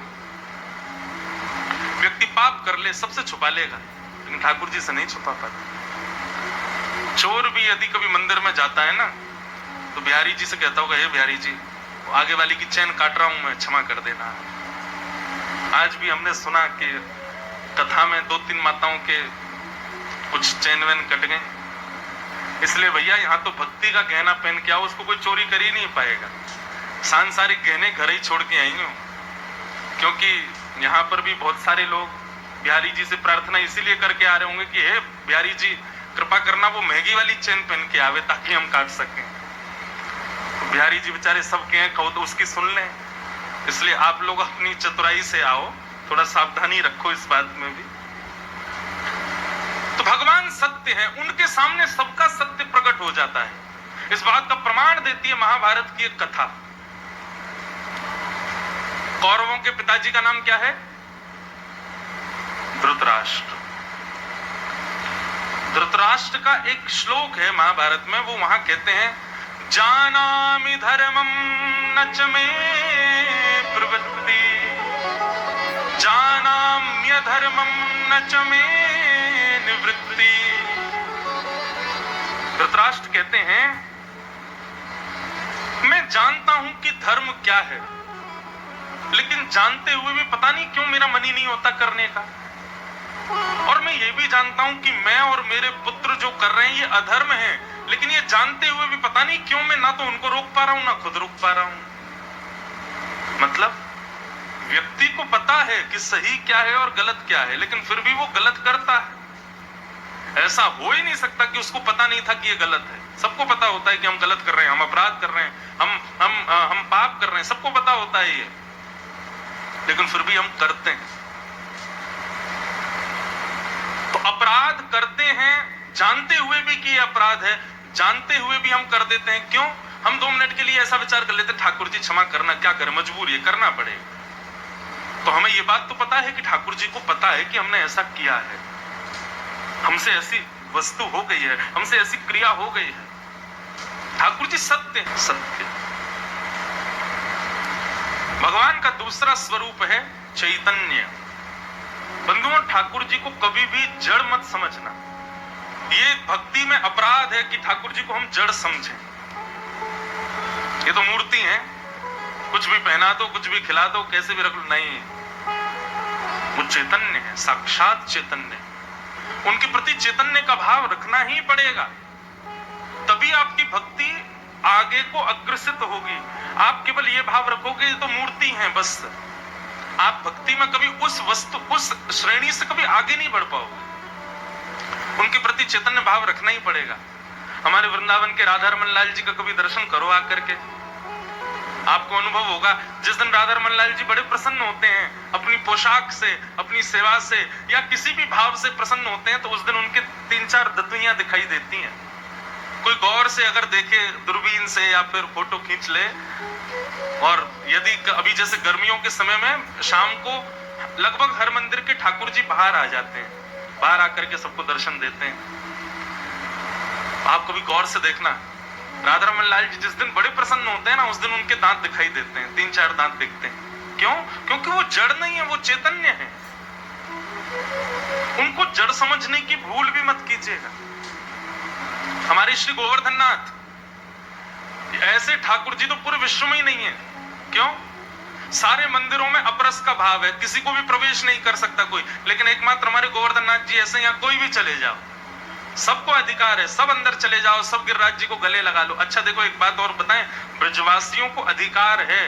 Speaker 1: व्यक्ति पाप कर ले, सबसे छुपा लेगा, लेकिन ठाकुर जी से नहीं छुपा पाता। चोर भी यदि कभी मंदिर में जाता है ना, तो बिहारी जी से कहता होगा, हे बिहारी जी, आगे वाली की चैन काट रहा हूं मैं, क्षमा कर देना। आज भी हमने सुना कि कथा में 2-3 माताओं के कुछ चैन वैन कट गए, इसलिए भैया यहाँ तो भक्ति का गहना पहन के आओ, उसको कोई चोरी कर ही नहीं पाएगा। सांसारिक गहने घर ही छोड़ के आई हूं, क्योंकि यहाँ पर भी बहुत सारे लोग बिहारी जी से प्रार्थना इसीलिए करके आ रहे होंगे कि हे बिहारी जी, कृपा करना वो महंगी वाली चैन पहन के आवे ताकि हम काट सकें। तो बिहारी जी बेचारे सबके हैं, कहो तो उसकी सुन लें। इसलिए आप लोग अपनी चतुराई से आओ, थोड़ा सावधानी रखो इस बात में भी। तो भगवान सत्य है, उनके सामने सबका सत्य प्रकट हो जाता है। इस बात का प्रमाण देती है महाभारत की एक कथा। कौरवों के पिताजी का नाम क्या है? धृतराष्ट्र। धृतराष्ट्र का एक श्लोक है महाभारत में, वो वहां कहते हैं, जानामि धर्मं न च मे प्रवृत्ति, जानाम्यधर्मं न च मे निवृत्ति। धृतराष्ट्र कहते हैं, मैं जानता हूं कि धर्म क्या है, लेकिन जानते हुए भी पता नहीं क्यों मेरा मन ही नहीं होता करने का। और मैं ये भी जानता हूं कि मैं और मेरे पुत्र जो कर रहे हैं ये अधर्म है, लेकिन ये जानते हुए भी पता नहीं क्यों मैं ना तो उनको रोक पा रहा हूं, ना खुद रोक पा रहा हूं। मतलब व्यक्ति को पता है कि सही क्या है और गलत क्या है, लेकिन फिर भी वो गलत करता है। ऐसा हो ही नहीं सकता कि उसको पता नहीं था कि ये गलत है। सबको पता होता है कि हम गलत कर रहे हैं, हम अपराध कर रहे हैं, हम पाप कर रहे हैं, सबको पता होता है ये, लेकिन फिर भी हम करते हैं। तो अपराध करते हैं जानते हुए भी कि ये अपराध है, जानते हुए भी हम कर देते हैं। क्यों? हम 2 मिनट के लिए ऐसा विचार कर लेते हैं, ठाकुर जी क्षमा करना, क्या करें, मजबूरी है, करना पड़ेगा। तो हमें ये बात तो पता है कि ठाकुर जी को पता है कि हमने ऐसा किया है, हमसे ऐसी वस्तु हो गई है, हमसे ऐसी क्रिया हो गई है। ठाकुर जी सत्य है, सत्य। भगवान का दूसरा स्वरूप है चैतन्य। बंधुओं, ठाकुर जी को कभी भी जड़ मत समझना। ये भक्ति में अपराध है कि ठाकुर जी को हम जड़ समझें। ये तो मूर्ति है, कुछ भी पहना दो, कुछ भी खिला दो, कैसे भी रख लो, नहीं, वो चैतन्य है, साक्षात चैतन्य। उनके प्रति चैतन्य का भाव रखना ही पड़ेगा, तभी आपकी भक्ति आगे को अग्रसित होगी। आप केवल ये भाव रखोगे ये तो मूर्ति है बस, आप भक्ति में कभी उस वस्तु, उस श्रेणी से कभी आगे नहीं बढ़ पाओगे। उनके प्रति चैतन्य भाव रखना ही पड़ेगा। हमारे वृंदावन के राधारमन लाल जी का कभी दर्शन करो आकर के, आपको अनुभव होगा। जिस दिन राधारमन लाल जी बड़े प्रसन्न होते हैं, अपनी पोशाक से, अपनी सेवा से या किसी भी भाव से प्रसन्न होते हैं, तो उस दिन उनके 3-4 दतुइयां दिखाई देती हैं। कोई गौर से अगर देखे दूरबीन से या फिर फोटो खींच ले, और यदि अभी जैसे गर्मियों के समय में शाम को लगभग हर मंदिर के ठाकुर जी बाहर आ जाते हैं, बाहर आकर के सबको दर्शन देते हैं। आप कभी गौर से देखना, राधारमन लाल जी जिस दिन बड़े प्रसन्न होते हैं ना, उस दिन उनके दांत दिखाई देते हैं, 3-4 दांत दिखते हैं। क्यों? क्योंकि वो जड़ नहीं है, वो चैतन्य है। उनको जड़ समझने की भूल भी मत कीजिएगा। हमारे श्री गोवर्धन नाथ ऐसे ठाकुर जी तो पूरे विश्व में ही नहीं है। क्यों? सारे मंदिरों में अपरस का भाव है, किसी को भी प्रवेश नहीं कर सकता कोई, लेकिन एकमात्र हमारे गोवर्धन नाथ जी ऐसे, यहाँ कोई भी चले जाओ, सबको अधिकार है, सब अंदर चले जाओ, सब गिरिराज जी को गले लगा लो। अच्छा देखो एक बात और बताएं, ब्रजवासियों को अधिकार है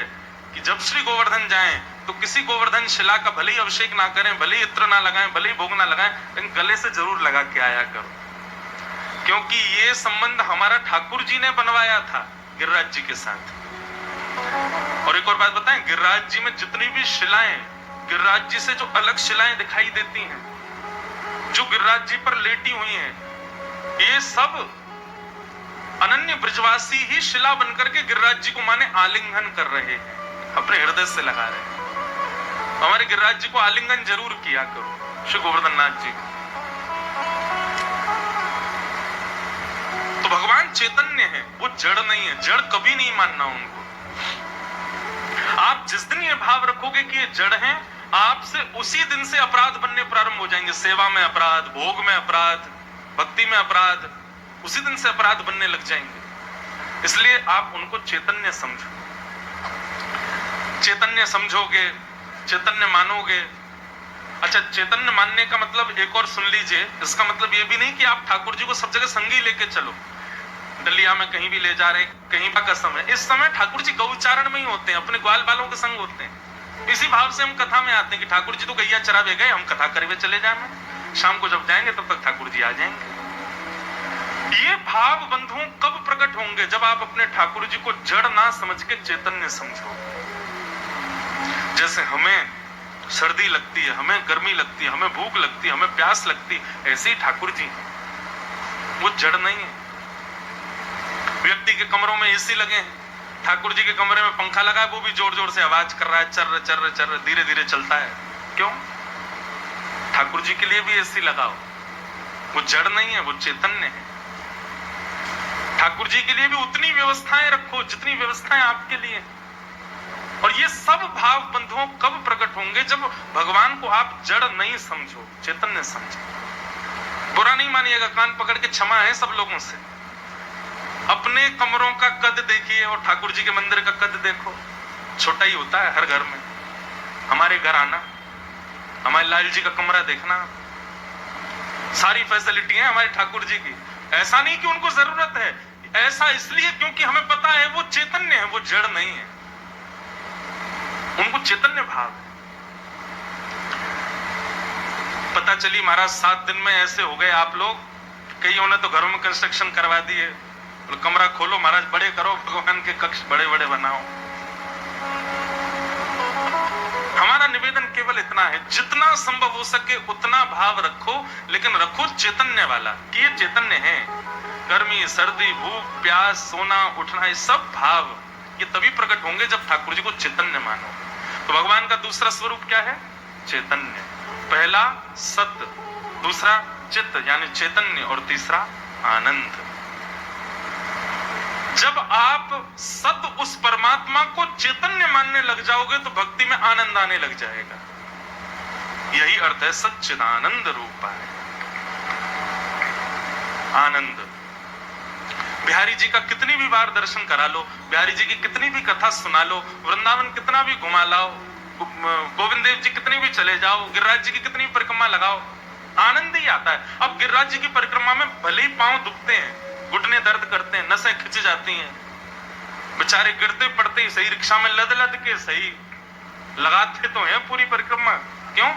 Speaker 1: कि जब श्री गोवर्धन जाएं तो किसी गोवर्धन शिला का भले ही अभिषेक ना करें, भले ही इत्र ना लगाएं, भले ही भोग ना लगाएं, लेकिन गले से जरूर लगा के आया करो, क्योंकि ये संबंध हमारा ठाकुर जी ने बनवाया था गिरिराज जी के साथ। और एक और बात बताएं, गिरिराज जी में जितनी भी शिलाएं, गिरिराज जी से जो अलग शिलाएं दिखाई देती हैं, जो गिरिराज जी पर लेटी हुई हैं, ये सब अनन्य ब्रजवासी ही शिला बनकर के गिरिराज जी को माने आलिंगन कर रहे हैं, अपने हृदय से लगा रहे हैं। हमारे गिरिराज जी को आलिंगन जरूर किया करो, श्री गोवर्धन नाथ जी को। तो भगवान चैतन्य है, वो जड़ नहीं है, जड़ कभी नहीं मानना उनको। आप जिस दिन ये भाव रखोगे कि ये जड़ हैं, आपसे उसी दिन से अपराध बनने प्रारंभ हो जाएंगे। सेवा में अपराध, भोग में अपराध, भक्ति में अपराध, उसी दिन से अपराध बनने लग जाएंगे। इसलिए आप उनको चैतन्य समझो। चैतन्य समझोगे, चैतन्य मानोगे। अच्छा, चैतन्य मानने का मतलब एक और सुन लीजिए, इसका मतलब ये भी नहीं कि आप ठाकुर जी को सब जगह संगी लेके चलो, डलिया में कहीं भी ले जा रहे, कहीं का समय। इस समय ठाकुर जी गौचारण में ही होते हैं, अपने ग्वाल बालों के संग होते हैं। इसी भाव से हम कथा में आते हैं कि ठाकुर जी तो गैया चरावे गए, हम कथा करवे चले जाएंगे, शाम को जब जाएंगे तब तक ठाकुर जी आ जाएंगे। ये भाव बंधुओं कब प्रकट होंगे? जब आप अपने ठाकुर जी को जड़ ना समझ के चैतन्य समझो। जैसे हमें सर्दी लगती है, हमें गर्मी लगती है, हमें भूख लगती है, हमें प्यास लगती है, ऐसे ही ठाकुर जी वो जड़ नहीं है। व्यक्ति के कमरों में एसी लगे हैं, ठाकुर जी के कमरे में पंखा लगा है, वो भी जोर जोर से आवाज कर रहा है, चर्र चर्र चर्र, धीरे धीरे चलता है। क्यों? ठाकुर जी के लिए भी एसी लगाओ, वो जड़ नहीं है, वो चैतन्य है। ठाकुर जी के लिए भी उतनी व्यवस्थाएं रखो जितनी व्यवस्थाएं आपके लिए। और ये सब भाव बंधुओं कब प्रकट होंगे? जब भगवान को आप जड़ नहीं समझो, चैतन्य समझो। बुरा नहीं मानिएगा, कान पकड़ के क्षमा है सब लोगों से। अपने कमरों का कद देखिए और ठाकुर जी के मंदिर का कद देखो, छोटा ही होता है हर घर में। हमारे घर आना, हमारे लाल जी का कमरा देखना, सारी फैसिलिटी है हमारे ठाकुर जी की। ऐसा नहीं कि उनको जरूरत है, ऐसा इसलिए क्योंकि हमें पता है वो चैतन्य है, वो जड़ नहीं है, उनको चैतन्य भाव है। पता चली महाराज 7 दिन में ऐसे हो गए आप लोग, कईयों ने तो घरों में कंस्ट्रक्शन करवा दिए, कमरा खोलो महाराज, बड़े करो, भगवान के कक्ष बड़े बड़े बनाओ। हमारा निवेदन केवल इतना है, जितना संभव हो सके उतना भाव रखो, लेकिन रखो चैतन्य वाला कि ये चैतन्य है। गर्मी, सर्दी, भूख, प्यास, सोना, उठना, ये सब भाव ये तभी प्रकट होंगे जब ठाकुर जी को चैतन्य मानो। तो भगवान का दूसरा स्वरूप क्या है? चैतन्य। पहला सत्य, दूसरा चित्त यानी चैतन्य, और तीसरा आनंद। जब आप सत उस परमात्मा को चैतन्य मानने लग जाओगे तो भक्ति में आनंद आने लग जाएगा। यही अर्थ है सच्चिदानंद रूपाय। आनंद। बिहारी जी का कितनी भी बार दर्शन करा लो, बिहारी जी की कितनी भी कथा सुना लो, वृंदावन कितना भी घुमा लाओ, गोविंद देव जी कितनी भी चले जाओ, गिरिराज जी की कितनी परिक्रमा लगाओ, आनंद ही आता है। अब गिरिराज जी की परिक्रमा में भले ही पांव दुखते हैं, घुटने दर्द करते हैं, नसें खिंच जाती हैं, बेचारे गिरते पड़ते ही सही, रिक्शा में लद लद के सही, लगाते तो हैं पूरी परिक्रमा। क्यों?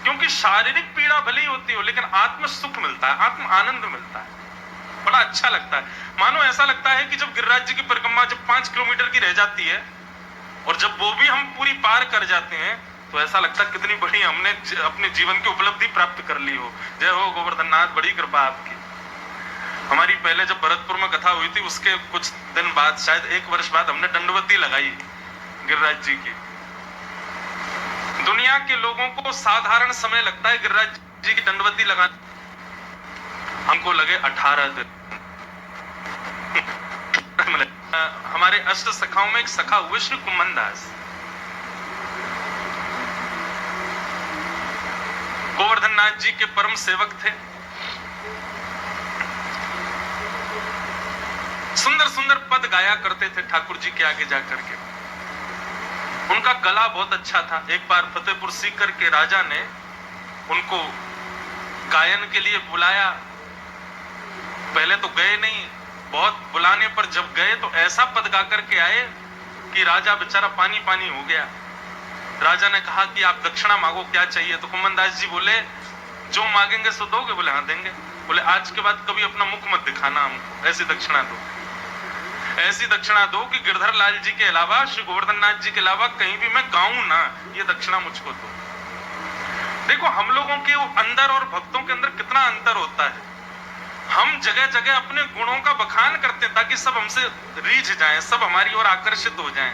Speaker 1: क्योंकि शारीरिक पीड़ा भले ही होती हो, लेकिन आत्म सुख मिलता है, आत्म आनंद मिलता है, बड़ा अच्छा लगता है। मानो ऐसा लगता है कि जब गिरिराज जी की परिक्रमा जब 5 किलोमीटर की रह जाती है और जब वो भी हम पूरी पार कर जाते हैं तो ऐसा लगता है कितनी बड़ी हमने अपने जीवन की उपलब्धि प्राप्त कर ली हो। जय हो गोवर्धन नाथ, बड़ी कृपा आपकी। हमारी पहले जब भरतपुर में कथा हुई थी उसके कुछ दिन बाद, शायद 1 वर्ष बाद, हमने दंडवती लगाई गिरिराज जी की। दुनिया के लोगों को साधारण समय लगता है गिरिराज जी की दंडवती लगाने, हमको लगे 18 दिन। हमारे अष्ट सखाओं में एक सखा हुए श्री कुम्मन दास, गोवर्धन नाथ जी के परम सेवक थे। सुंदर सुंदर पद गाया करते थे ठाकुर जी के आगे जाकर के। उनका गला बहुत अच्छा था। एक बार फतेहपुर सीकर के राजा ने उनको गायन के लिए बुलाया पहले तो गए नहीं, बहुत बुलाने पर जब गए तो ऐसा पद गा करके आए कि राजा बेचारा पानी पानी हो गया। राजा ने कहा कि आप दक्षिणा मांगो, क्या चाहिए? तो कुम्मनदास जी बोले जो मांगेंगे सो दोगे? बोले हाँ देंगे। बोले आज के बाद कभी अपना मुख मत दिखाना हमको, ऐसी दक्षिणा दो, ऐसी दक्षिणा दो कि गिरधर लाल जी के अलावा, श्री गोवर्धन नाथ जी के अलावा कहीं भी मैं गाऊं ना, ये दक्षिणा मुझको दो। देखो हम लोगों के अंदर और भक्तों के अंदर कितना अंतर होता है। हम जगह जगह अपने गुणों का बखान करते हैं ताकि सब हमसे रीझ जाएं, सब हमारी ओर आकर्षित हो जाएं।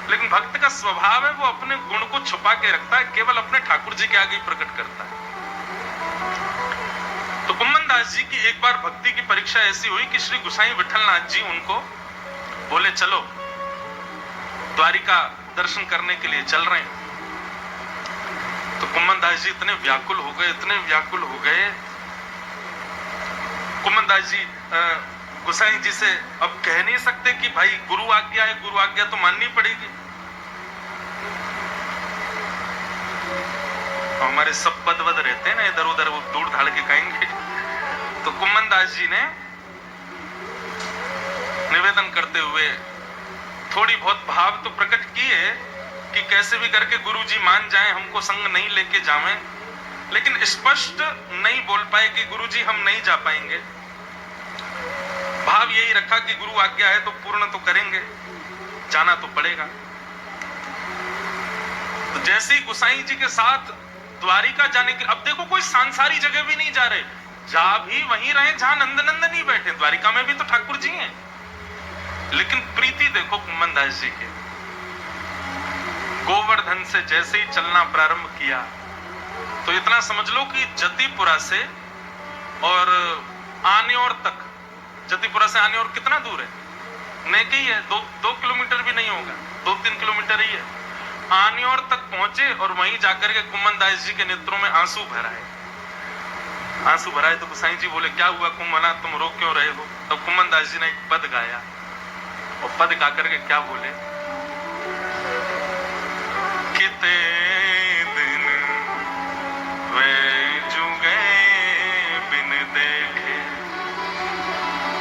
Speaker 1: लेकिन भक्त का स्वभाव है वो अपने गुण को छुपा के रखता है, केवल अपने ठाकुर जी के आगे प्रकट करता है। तो कुम्मनदास जी की एक बार भक्ति की परीक्षा ऐसी हुई कि श्री गुसाई विठलनाथ जी उनको बोले चलो द्वारिका दर्शन करने के लिए चल रहे हैं। तो कुम्मनदास जी इतने व्याकुल हो गए, इतने व्याकुल हो गए। कुम्मनदास जी गुसाई जी से अब कह नहीं सकते कि भाई गुरु आज्ञा है, गुरु आज्ञा तो माननी पड़ेगी। हमारे सब पद वद रहते हैं ना इधर उधर, वो दूर धाड़ के कहेंगे। तो कुम्मनदास जी ने निवेदन करते हुए थोड़ी बहुत भाव तो प्रकट किए कि कैसे भी करके गुरु जी मान जाएं, हमको संग नहीं लेके जावें, लेकिन स्पष्ट नहीं बोल पाए कि गुरु जी हम नहीं जा पाएंगे। भाव यही रखा कि गुरु आज्ञा है तो पूर्ण तो करेंगे, जाना तो पड़ेगा। तो जैसे ही गुसाई जी के साथ द्वारिका जाने के, अब देखो कोई सांसारी जगह भी नहीं जा रहे, जा भी वहीं रहे जहां नंदनंदन ही बैठे, द्वारिका में भी तो ठाकुर जी हैं। लेकिन प्रीति देखो कुम्मनदास जी के, गोवर्धन से जैसे ही चलना प्रारंभ किया तो इतना समझ लो कि जतिपुरा से और आनेऔर तक, जतिपुरा से आनेऔर कितना दूर है? नेके ही है, 2 किलोमीटर भी नहीं होगा, 2-3 किलोमीटर ही है। आनेऔर तक पहुंचे और वहीं जाकर के कुम्मनदास जी के नेत्रों में आंसू भराए। आंसू भराए तो गुसाई जी बोले क्या हुआ कुम्मना, तुम रो क्यों रहे हो? तब कुम्मनदास जी ने एक पद गाया और पद गा करके क्या बोले, किते दिन वे जुगे बिन देखे।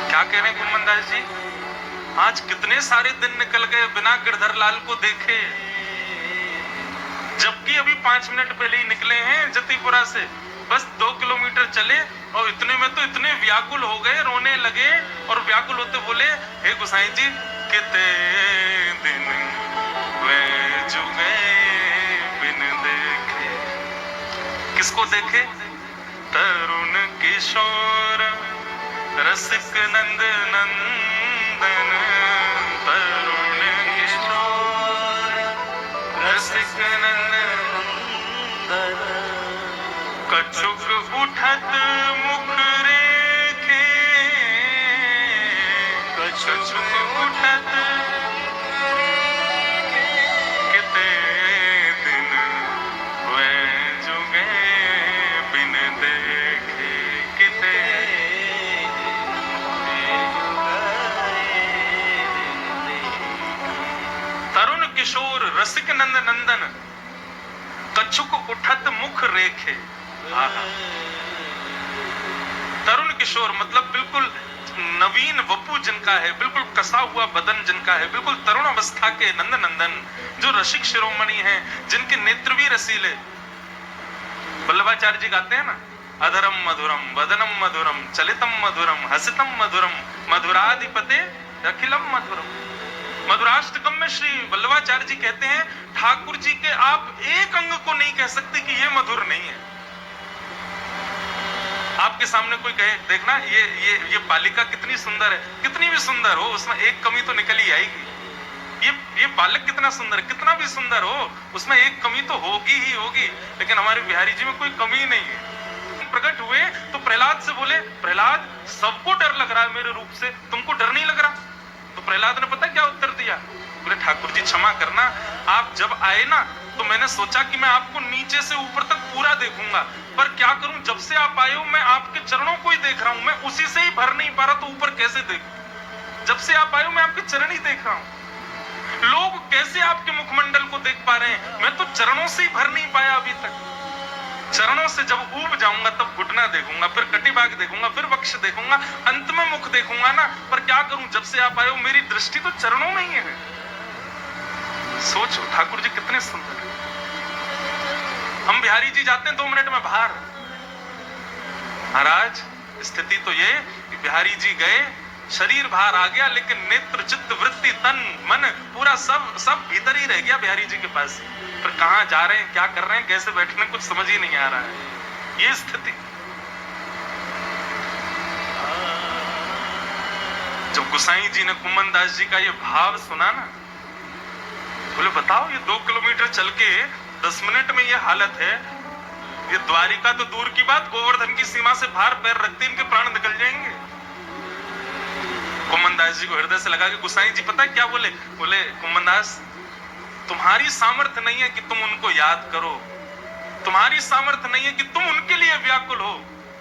Speaker 1: क्या कह रहे हैं कुम्मनदास जी, आज कितने सारे दिन निकल गए बिना गिरधर लाल को देखे, जबकि अभी 5 मिनट पहले ही निकले हैं जतिपुरा से, बस 2 किलोमीटर चले और इतने में तो इतने व्याकुल हो गए, रोने लगे और व्याकुल होते बोले हे गुसाई जी किते दिन वे जुगे बिन देखे। किसको देखे? तरुण किशोर रसिक नंद नंदन, तरुण किशोर रसिक नंद नंदन, कछुक उठत मुख रेखे, कछुक उठत किते दिन वे जुगे बिन देखे, किते तरुण किशोर रसिक नंद नंदन, कछुक उठत मुख रेखे। तरुण किशोर मतलब बिल्कुल नवीन वपु जिनका है, बिल्कुल कसा हुआ बदन जिनका है, बिल्कुल तरुण अवस्था के नंद नंदन, जो रसिक शिरोमणि हैं, जिनके नेत्र भी रसीले। वल्लभाचार्य जी गाते हैं ना, अधरम मधुरम वदनम मधुरम चलितम मधुरम हसितम मधुरम मधुराधिपते अखिलम मधुरम। मधुराष्टकम में श्री वल्लभाचार्य जी कहते हैं ठाकुर जी के आप एक अंग को नहीं कह सकते कि ये मधुर नहीं है। आपके सामने कोई कहे देखना ये बालिका कितनी सुंदर है, कितनी भी सुंदर हो उसमें एक कमी तो निकल ही आएगी। ये बालक कितना सुंदर है, कितना भी सुंदर हो उसमें एक कमी तो होगी ही होगी, लेकिन हमारे बिहारी जी में कोई कमी नहीं है। प्रकट हुए तो प्रहलाद से बोले प्रहलाद सबको डर लग रहा है मेरे रूप से, तुमको डर नहीं लग रहा? तो प्रहलाद ने पता क्या उत्तर दिया, बोले ठाकुर जी क्षमा करना, आप जब आए ना तो मैंने सोचा कि मैं आपको नीचे से ऊपर तक पूरा देखूंगा, पर क्या करूं जब से आप आए हो मैं आपके चरणों को ही देख रहा हूं, मैं उसी से ही भर नहीं पा रहा तो ऊपर कैसे देखूं? जब से आप आए हो मैं आपके चरण ही देख रहा हूं। लोग कैसे आपके मुखमंडल को देख पा रहे हैं, मैं तो चरणों से ही भर नहीं पाया अभी तक। चरणों से जब ऊब जाऊंगा तब घुटना देखूंगा, फिर कटिभाग देखूंगा, फिर वक्ष देखूंगा, अंत में मुख देखूंगा ना। पर क्या करूं, जब से आप आए हो मेरी दृष्टि तो चरणों में ही है। सोचो ठाकुर जी कितने सुंदर है। हम बिहारी जी जाते हैं 2 मिनट में बाहर। महाराज स्थिति तो ये कि बिहारी जी गए, शरीर बाहर आ गया, लेकिन नेत्र चित्त वृत्ति तन मन पूरा सब भीतर ही रह गया बिहारी जी के पास। पर कहां जा रहे हैं, क्या कर रहे हैं, कैसे बैठे हैं, कुछ समझ ही नहीं आ रहा है। ये स्थिति जब गोसाई जी ने कुम्मन दास जी का ये भाव सुना ना, बोले बताओ ये 2 किलोमीटर चल के 10 मिनट में ये हालत है। ये द्वारिका तो दूर की बात, गोवर्धन की सीमा से बाहर पैर रखते इनके प्राण निकल जाएंगे। कुम्मन दास जी को हृदय से लगा कि गोसाई जी पता क्या बोले? बोले कुम्मन दास तुम्हारी सामर्थ्य नहीं है कि तुम उनको याद करो, तुम्हारी सामर्थ्य नहीं है कि तुम उनके लिए व्याकुल हो।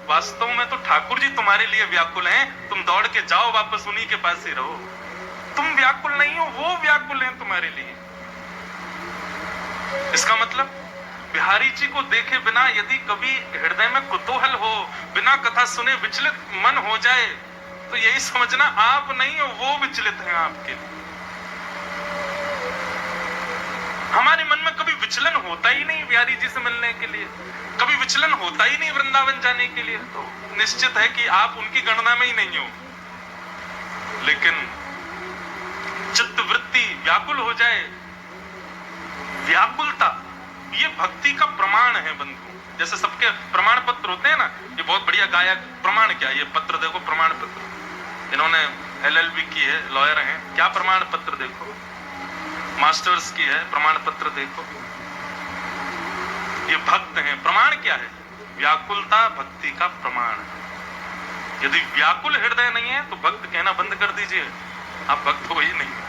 Speaker 1: वास्तव में तो ठाकुर जी तुम्हारे लिए व्याकुल हैं। तुम दौड़ के जाओ वापस उन्हीं के पास ही रहो। तुम व्याकुल नहीं हो, वो व्याकुल हैं तुम्हारे लिए। इसका मतलब बिहारी जी को देखे बिना यदि कभी हृदय में कुतूहल हो, बिना कथा सुने विचलित मन हो जाए, तो यही समझना आप नहीं हो, वो विचलित हैं आपके लिए। हमारे मन में कभी विचलन होता ही नहीं बिहारी जी से मिलने के लिए, कभी विचलन होता ही नहीं वृंदावन जाने के लिए, तो निश्चित है कि आप उनकी गणना में ही नहीं हो। लेकिन चित्त वृत्ति व्याकुल हो जाए, व्याकुलता ये भक्ति का प्रमाण है बंधु। जैसे सबके प्रमाण पत्र होते हैं ना, ये बहुत बढ़िया गायक, प्रमाण क्या, ये पत्र देखो प्रमाण पत्र, इन्होंने LLB की है, लॉयर हैं, क्या प्रमाण पत्र देखो, मास्टर्स की है, प्रमाण पत्र देखो, ये भक्त हैं। प्रमाण क्या है? व्याकुलता भक्ति का प्रमाण है। यदि व्याकुल हृदय नहीं है तो भक्त कहना बंद कर दीजिए, आप भक्त हो ही नहीं।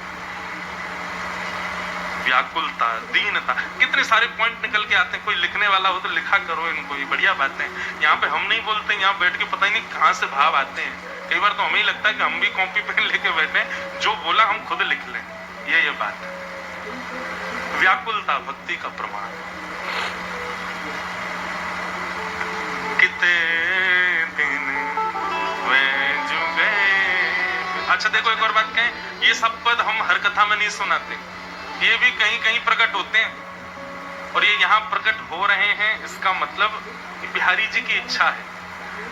Speaker 1: व्याकुलता, दीनता, कितने सारे पॉइंट निकल के आते हैं। कोई लिखने वाला हो तो लिखा करो इनको, ये बढ़िया बातें हैं। यहाँ पे हम नहीं बोलते, यहाँ बैठ के पता ही नहीं कहां से भाव आते हैं। कई बार तो हमें ही लगता है कि हम भी कॉपी पेन लेके बैठे, जो बोला हम खुद लिख लें। ये बात है। व्याकुलता भक्ति का प्रमाण। कितने दिन वे जुगे। अच्छा देखो एक और बात कहें, ये सब पद हम हर कथा में नहीं सुनाते, ये भी कहीं कहीं प्रकट होते हैं, और ये यहाँ प्रकट हो रहे हैं। इसका मतलब कि बिहारी जी की इच्छा है।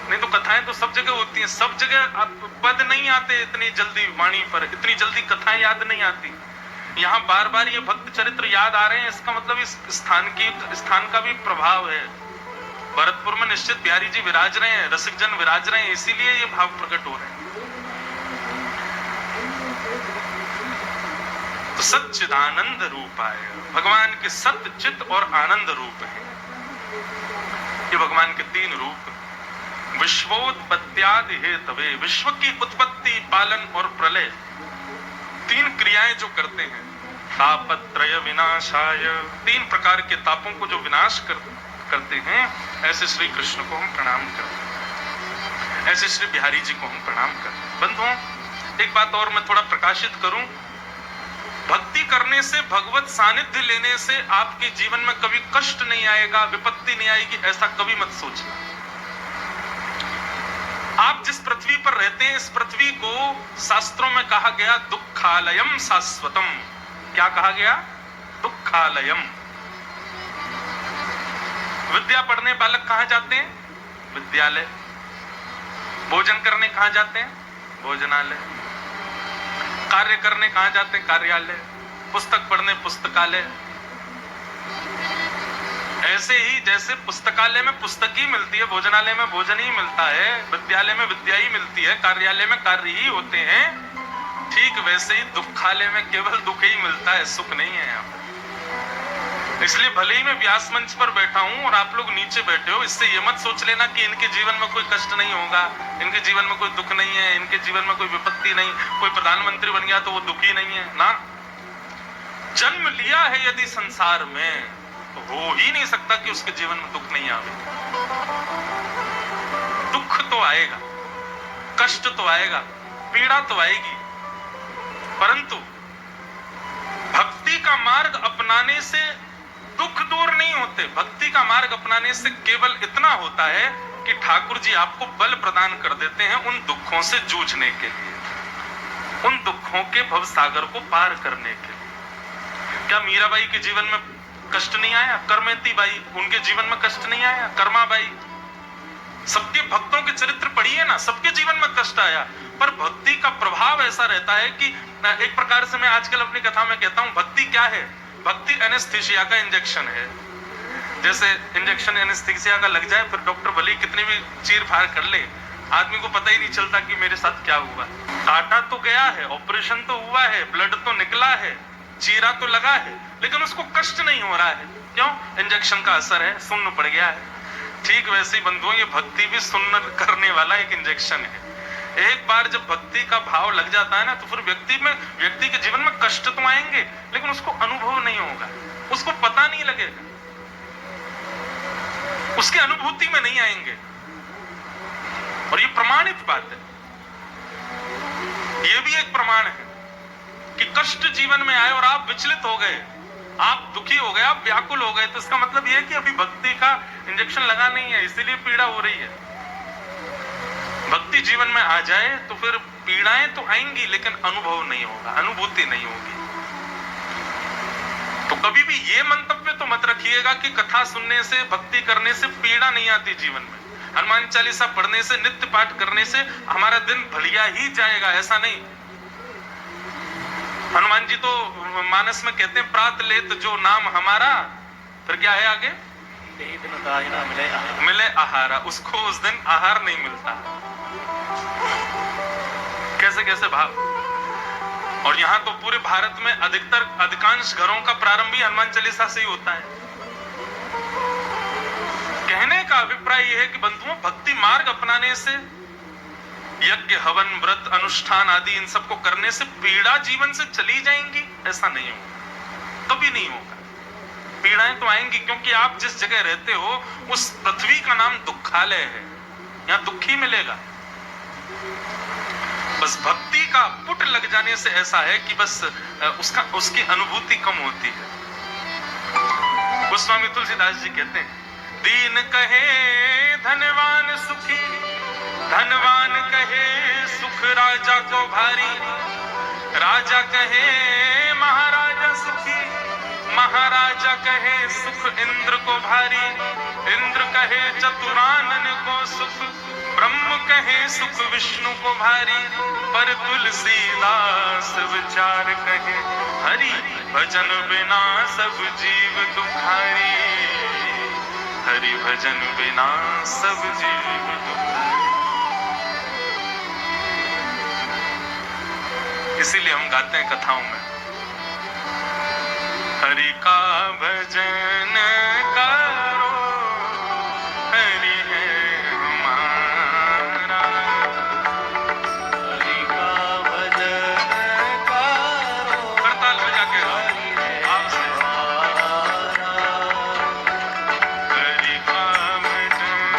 Speaker 1: नहीं तो कथाएं तो सब जगह होती हैं, सब जगह पद नहीं आते इतनी जल्दी वाणी पर, इतनी जल्दी कथाएं याद नहीं आती। यहाँ बार बार ये भक्त चरित्र याद आ रहे हैं, इसका मतलब इस स्थान का भी प्रभाव है। भरतपुर में निश्चित बिहारी जी विराज रहे हैं, रसिक जन विराज रहे हैं, इसीलिए ये भाव प्रकट हो रहे हैं। तो सच्चिदानंद रूप आए, भगवान के सत्य चित और आनंद रूप है। ये भगवान के 3 रूप, विश्वोत्पत्त्यादि हेतवे, विश्व की उत्पत्ति, पालन और प्रलय, 3 क्रियाएं जो करते हैं। तापत्रय विनाशाय, 3 प्रकार के तापों को जो विनाश करते हैं, ऐसे श्री कृष्ण को हम प्रणाम करते हैं, ऐसे श्री बिहारी जी को हम प्रणाम करते हैं। बंधुओं एक बात और मैं थोड़ा प्रकाशित करूं, भक्ति करने से, भगवत सानिध्य लेने से आपके जीवन में कभी कष्ट नहीं आएगा, विपत्ति नहीं आएगी, ऐसा कभी मत सोचना। आप जिस पृथ्वी पर रहते हैं, इस पृथ्वी को शास्त्रों में कहा गया दुखालयम शाश्वतम। क्या कहा गया? दुखालयम। विद्या पढ़ने बालक कहां जाते हैं? विद्यालय। भोजन करने कहां जाते हैं? भोजनालय। कार्य करने कहां जाते हैं? कार्यालय। पुस्तक पढ़ने पुस्तकालय। ऐसे ही जैसे पुस्तकालय में पुस्तक ही मिलती है, भोजनालय में भोजन ही मिलता है, विद्यालय में विद्या ही मिलती है, कार्यालय में कार्य ही होते हैं, ठीक वैसे ही दुखालय में केवल दुख ही मिलता है, सुख नहीं है यहाँ पर। इसलिए भले ही मैं व्यास मंच पर बैठा हूं और आप लोग नीचे बैठे हो, इससे ये मत सोच लेना कि इनके जीवन में कोई कष्ट नहीं होगा, इनके जीवन में कोई दुख नहीं है, इनके जीवन में कोई विपत्ति नहीं, कोई प्रधानमंत्री बन गया तो वो दुखी नहीं है ना। जन्म लिया है यदि संसार में तो हो ही नहीं सकता कि उसके जीवन में दुख नहीं आवे। दुख तो आएगा, कष्ट तो आएगा, पीड़ा तो आएगी, परंतु भक्ति का मार्ग अपनाने से दुख दूर नहीं होता। होते। भक्ति का मार्ग अपनाने से केवल इतना होता है कि ठाकुर जी आपको बल प्रदान कर देते हैं उन दुखों से जूझने के लिए, उन दुखों के भवसागर को पार करने के लिए। क्या मीराबाई के जीवन में कष्ट नहीं आया? करमेती बाई, उनके जीवन में कष्ट नहीं आया? कर्माबाई, सबके भक्तों के चरित्र पढ़िए ना, सबके जीवन में कष्ट आया, पर भक्ति का प्रभाव ऐसा रहता है कि एक प्रकार से मैं आजकल अपनी कथा में कहता हूं, भक्ति क्या है? भक्ति एनेस्थीसिया का इंजेक्शन है। जैसे इंजेक्शन एनेस्थीसिया का लग जाए, फिर डॉक्टर भले कितनी भी चीर फाड़ कर ले, आदमी को पता ही नहीं चलता कि मेरे साथ क्या हुआ। काटा तो गया है, ऑपरेशन तो हुआ है, ब्लड तो निकला है, चीरा तो लगा है, लेकिन उसको कष्ट नहीं हो रहा है। क्यों? इंजेक्शन का असर है, सुन्न पड़ गया है। ठीक वैसे ही बंधुओं, ये भक्ति भी सुन्न करने वाला एक इंजेक्शन है। एक बार जब भक्ति का भाव लग जाता है ना, तो फिर व्यक्ति के जीवन में कष्ट तो आएंगे, लेकिन उसको अनुभव नहीं होगा, उसको पता नहीं लगेगा, उसकी अनुभूति में नहीं आएंगे। और ये प्रमाणित बात है, ये भी एक प्रमाण है कि कष्ट जीवन में आए और आप विचलित हो गए, आप दुखी हो गए, आप व्याकुल हो गए, तो इसका मतलब यह है कि अभी भक्ति का इंजेक्शन लगा नहीं है, इसीलिए पीड़ा हो रही है। भक्ति जीवन में आ जाए तो फिर पीड़ाएं तो आएंगी, लेकिन अनुभव नहीं होगा, अनुभूति नहीं होगी। तो कभी भी ये मंतव्य तो मत रखिएगा कि कथा सुनने से, भक्ति करने से पीड़ा नहीं आती जीवन में, हनुमान चालीसा पढ़ने से, नित्य पाठ करने से हमारा दिन भलिया ही जाएगा, ऐसा नहीं। हनुमान जी तो मानस में कहते हैं, प्रात लेत जो नाम हमारा, फिर क्या है आगे? मिले आहारा, उसको उस दिन आहार नहीं मिलता। कैसे कैसे भाव। और यहां तो पूरे भारत में अधिकांश घरों का प्रारंभ ही हनुमान चालीसा से ही होता है। कहने का अभिप्राय यह है कि बंधुओं, भक्ति मार्ग अपनाने से, यज्ञ हवन व्रत अनुष्ठान आदि इन सबको करने से पीड़ा जीवन से चली जाएंगी, ऐसा नहीं होगा, कभी नहीं होगा। पीड़ाएं तो आएंगी, क्योंकि आप जिस जगह रहते हो उस पृथ्वी का नाम दुखालय है, यहां दुख ही मिलेगा। बस भक्ति का पुट लग जाने से ऐसा है कि बस उसकी अनुभूति कम होती है। गोस्वामी तुलसीदास जी कहते हैं, दीन कहे धनवान सुखी, धनवान कहे सुख राजा को भारी, राजा कहे महाराजा सुखी, महाराजा कहे सुख इंद्र को भारी, इंद्र कहे चतुरानन को सुख, ब्रह्म कहे सुख विष्णु को भारी, पर तुलसीदास विचार कहे, हरि भजन बिना सब जीव दुखारी, हरि भजन बिना सब जीव दुखारी। इसीलिए हम गाते हैं कथाओं में, हरि का भजन करो, हरि है हमारा, हरि का भजन करो, करताल बजा के आपसे, हरि का भजन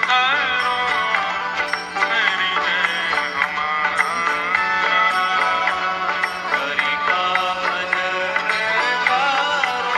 Speaker 1: करो, हरि है हमारा, हरि का भजन करो,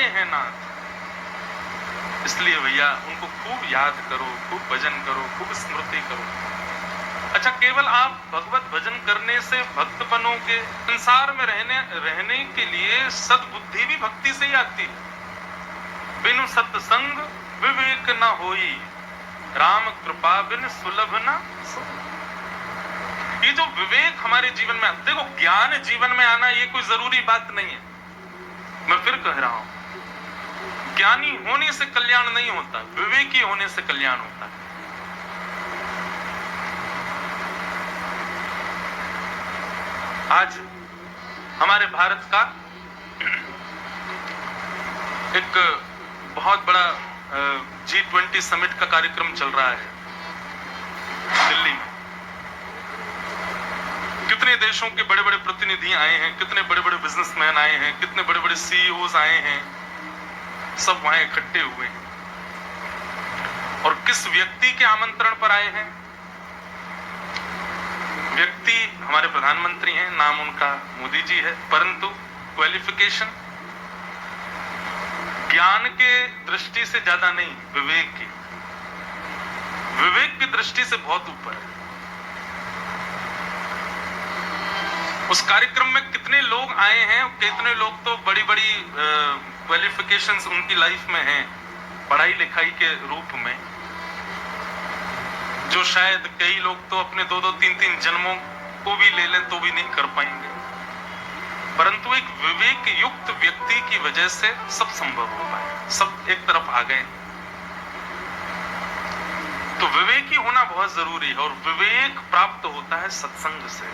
Speaker 1: हमारे हैं नाथ। इसलिए भैया उनको खूब याद करो, खूब भजन करो, खूब स्मृति करो। अच्छा, केवल आप भगवत भजन करने से भक्त बनोगे? संसार में रहने के लिए सद्बुद्धि भी भक्ति से ही आती है। बिनु सत्संग विवेक न होई, राम कृपा बिन सुलभ न सोई। ये जो विवेक हमारे जीवन में, देखो ज्ञान जीवन में आना ये कोई जरूरी बात नहीं है। मैं फिर कह रहा हूं, ज्ञानी होने से कल्याण नहीं होता, विवेकी होने से कल्याण होता है। आज हमारे भारत का एक बहुत बड़ा G20 समिट का कार्यक्रम चल रहा है दिल्ली में। कितने देशों के बड़े बड़े प्रतिनिधि आए हैं, कितने बड़े बड़े बिजनेसमैन आए हैं, कितने बड़े बड़े CEOs आए हैं, सब वहां इकट्ठे हुए हैं। और किस व्यक्ति के आमंत्रण पर आए हैं? व्यक्ति हमारे प्रधानमंत्री हैं, नाम उनका मोदी जी है, परंतु क्वालिफिकेशन ज्ञान के दृष्टि से ज्यादा नहीं, विवेक की दृष्टि से बहुत ऊपर है। उस कार्यक्रम में कितने लोग आए हैं, कितने लोग तो बड़ी बड़ी क्वालिफिकेशंस उनकी लाइफ में हैं, पढ़ाई लिखाई के रूप में, जो शायद कई लोग तो अपने 2-2, 3-3 जन्मों को भी ले लें तो भी नहीं कर पाएंगे। परंतु एक विवेक युक्त व्यक्ति की वजह से सब संभव हो पाए, सब एक तरफ आ गए। तो विवेकी होना बहुत जरूरी है, और विवेक प्राप्त होता है सत्संग से।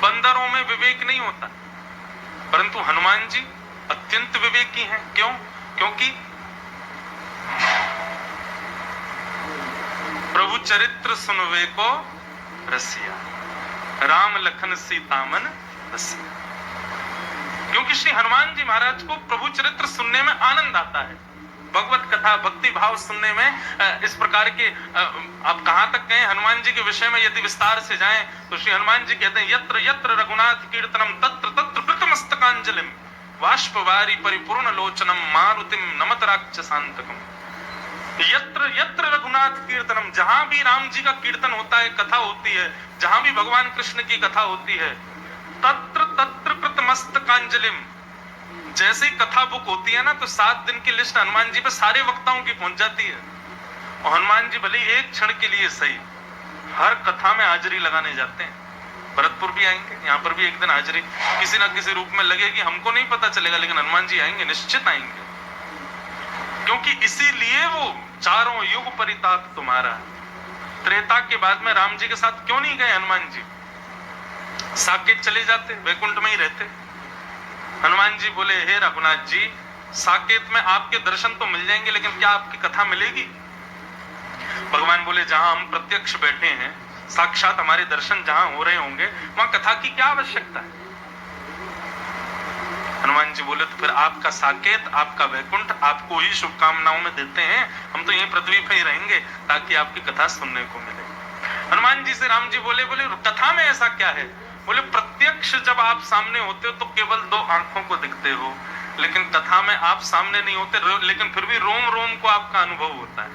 Speaker 1: बंदरों में विवेक नहीं होता, परंतु हनुमान जी अत्यंत विवेकी हैं। क्यों? क्योंकि प्रभु चरित्र सुनवे को रसिया, राम लखन सीतामन रसिया। क्योंकि श्री हनुमान जी महाराज को प्रभु चरित्र सुनने में आनंद आता है, भगवत कथा भक्ति भाव सुनने में। इस प्रकार के आप कहां तक गए हनुमान जी के विषय में यदि विस्तार से जाएं तो श्री हनुमान जी कहते हैं, यत्र यत्र रघुनाथ कीर्तनम तत्र तत्र कृतमस्तकांजलिम वाष्पवारी परिपूर्ण लोचनम मारुतिम नमत राक्षसांतकम। यत्र यत्र रघुनाथ कीर्तनम, जहां भी राम जी का कीर्तन होता है, कथा होती है, जहां भी भगवान कृष्ण की कथा होती है, तत्र तत्र कृतमस्तकांजलिम। जैसे ही कथा बुक होती है ना, तो 7 दिन की लिस्ट हनुमान जी पे सारे वक्ताओं की पहुंच जाती है। और हनुमान जी भले एक क्षण के लिए सही हर कथा में हाजिरी लगाने जाते हैं। भरतपुर भी आएंगे, यहाँ पर भी एक दिन हाजिरी किसी ना किसी रूप में लगेगी, हमको नहीं पता चलेगा, लेकिन हनुमान जी आएंगे, निश्चित आएंगे। क्योंकि इसीलिए वो चारों युग परिताप तुम्हारा। त्रेता के बाद में राम जी के साथ क्यों नहीं गए हनुमान जी? साकेत चले जाते, वैकुंठ में ही रहते। हनुमान जी बोले, हे रघुनाथ जी, साकेत में आपके दर्शन तो मिल जाएंगे, लेकिन क्या आपकी कथा मिलेगी? भगवान बोले, जहां हम प्रत्यक्ष बैठे हैं, साक्षात हमारे दर्शन जहां हो रहे होंगे, वहां कथा की क्या आवश्यकता है? हनुमान जी बोले, तो फिर आपका साकेत, आपका वैकुंठ आपको ही शुभकामनाओं में देते हैं, हम तो यहीं पृथ्वी पर ही रहेंगे ताकि आपकी कथा सुनने को मिले। हनुमान जी से राम जी बोले कथा में ऐसा क्या है? बोले, प्रत्यक्ष जब आप सामने होते हो तो केवल 2 आंखों को दिखते हो, लेकिन कथा में आप सामने नहीं होते, लेकिन फिर भी रोम रोम को आपका अनुभव होता है।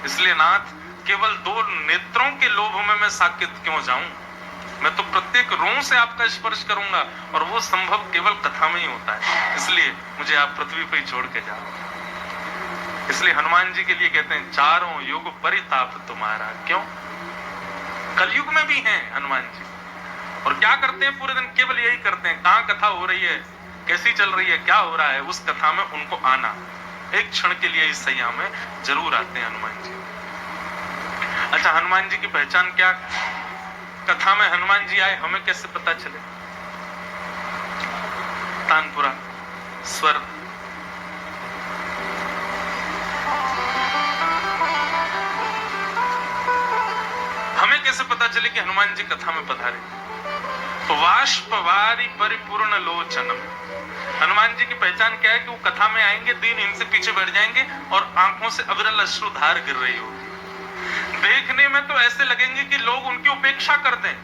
Speaker 1: इसलिए नाथ, केवल 2 नेत्रों के लोभ में मैं साकेत क्यों जाऊं? मैं तो प्रत्येक रोम से आपका स्पर्श करूंगा, और वो संभव केवल कथा में ही होता है। इसलिए मुझे आप पृथ्वी पर ही छोड़ के जाओ। इसलिए हनुमान जी के लिए कहते हैं, चारों युग परिताप तुम्हारा। क्यों? कलयुग में भी हैं हनुमान जी, और क्या करते हैं पूरे दिन? केवल यही करते हैं, कहां कथा हो रही है, कैसी चल रही है, क्या हो रहा है, उस कथा में उनको आना। एक क्षण के लिए इस सैया में जरूर आते हैं हनुमान जी। अच्छा, हनुमान जी की पहचान क्या? कथा में हनुमान जी आए, हमें कैसे पता चले? तानपुरा स्वर, हमें कैसे पता चले कि हनुमान जी कथा में पधारे? वाष्पवारी परिपूर्ण लोचनम। हनुमान जी की पहचान क्या है? कि वो कथा में आएंगे, दीन इनसे पीछे बैठ जाएंगे, और आंखों से अविरल अश्रुधार गिर रही होगी। देखने में तो ऐसे लगेंगे कि लोग उनकी उपेक्षा कर दें।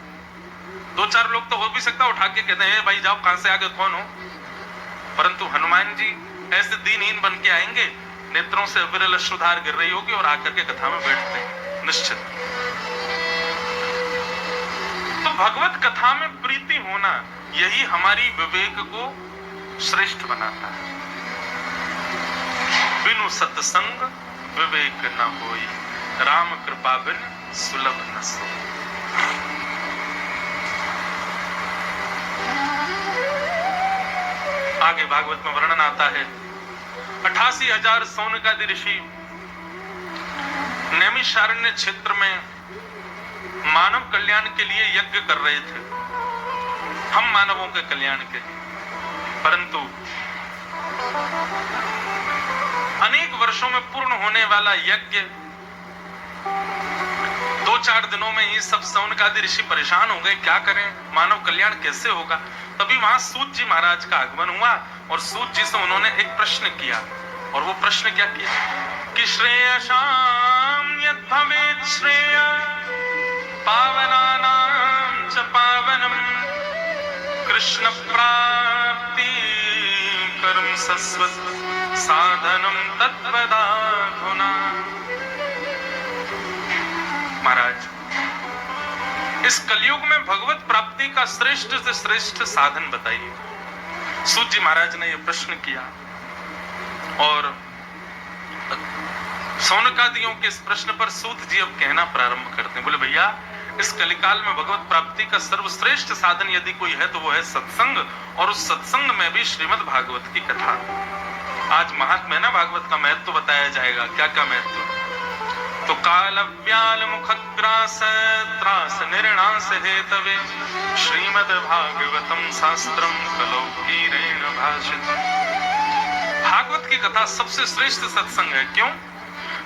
Speaker 1: 2-4 लोग तो हो भी सकता है उठा के कहते हैं, भाई जाओ, कहां से आ गए, कौन हो? परंतु हनुमान जी ऐसे दीनहीन बन के आएंगे, नेत्रों से अविरल अश्रुधार गिर रही होगी और आकर के कथा में बैठते हैं निश्चित। तो भगवत कथा में प्रीति होना यही हमारी विवेक को श्रेष्ठ बनाता है। बिनु सत्संग विवेक न होई, राम कृपा बिन सुलभ न सोई। आगे भागवत में वर्णन आता है, 88,000 सौनकादि ऋषि नैमिषारण्य क्षेत्र में मानव कल्याण के लिए यज्ञ कर रहे थे, हम मानवों के कल्याण के लिए। परंतु अनेक वर्षों में पूर्ण होने वाला यज्ञ 2-4 दिनों में ही सब सौनकादि ऋषि परेशान हो गए, क्या करें, मानव कल्याण कैसे होगा। तभी वहां सूत जी महाराज का आगमन हुआ और सूत जी से उन्होंने एक प्रश्न किया। और वो प्रश्न क्या किया कि श्रेयसाम यद् भवेत् श्रेय पावनानां च पावनम कृष्ण प्राप्ति कर्म सस्वत साधनम तत्वदाधुना। महाराज, इस कलयुग में भगवत प्राप्ति का श्रेष्ठ से श्रेष्ठ साधन बताइए। सूत जी महाराज ने यह प्रश्न किया और सौनकादियों के इस प्रश्न पर सूत जी अब कहना प्रारंभ करते हैं। बोले भैया, इस कलिकाल में भगवत प्राप्ति का सर्वश्रेष्ठ साधन यदि कोई है तो वो है सत्संग, और उस सत्संग में भी श्रीमद् भागवत की कथा। आज महात्म्य है ना, भागवत का महत्व बताया जाएगा। क्या क्या महत्व? तो काल व्याल मुखग्रास त्रास निर्णास हेतवे श्रीमद् भागवतम शास्त्रम कलौ कीरेण भाषित। भागवत की कथा सबसे श्रेष्ठ सत्संग है। क्यों?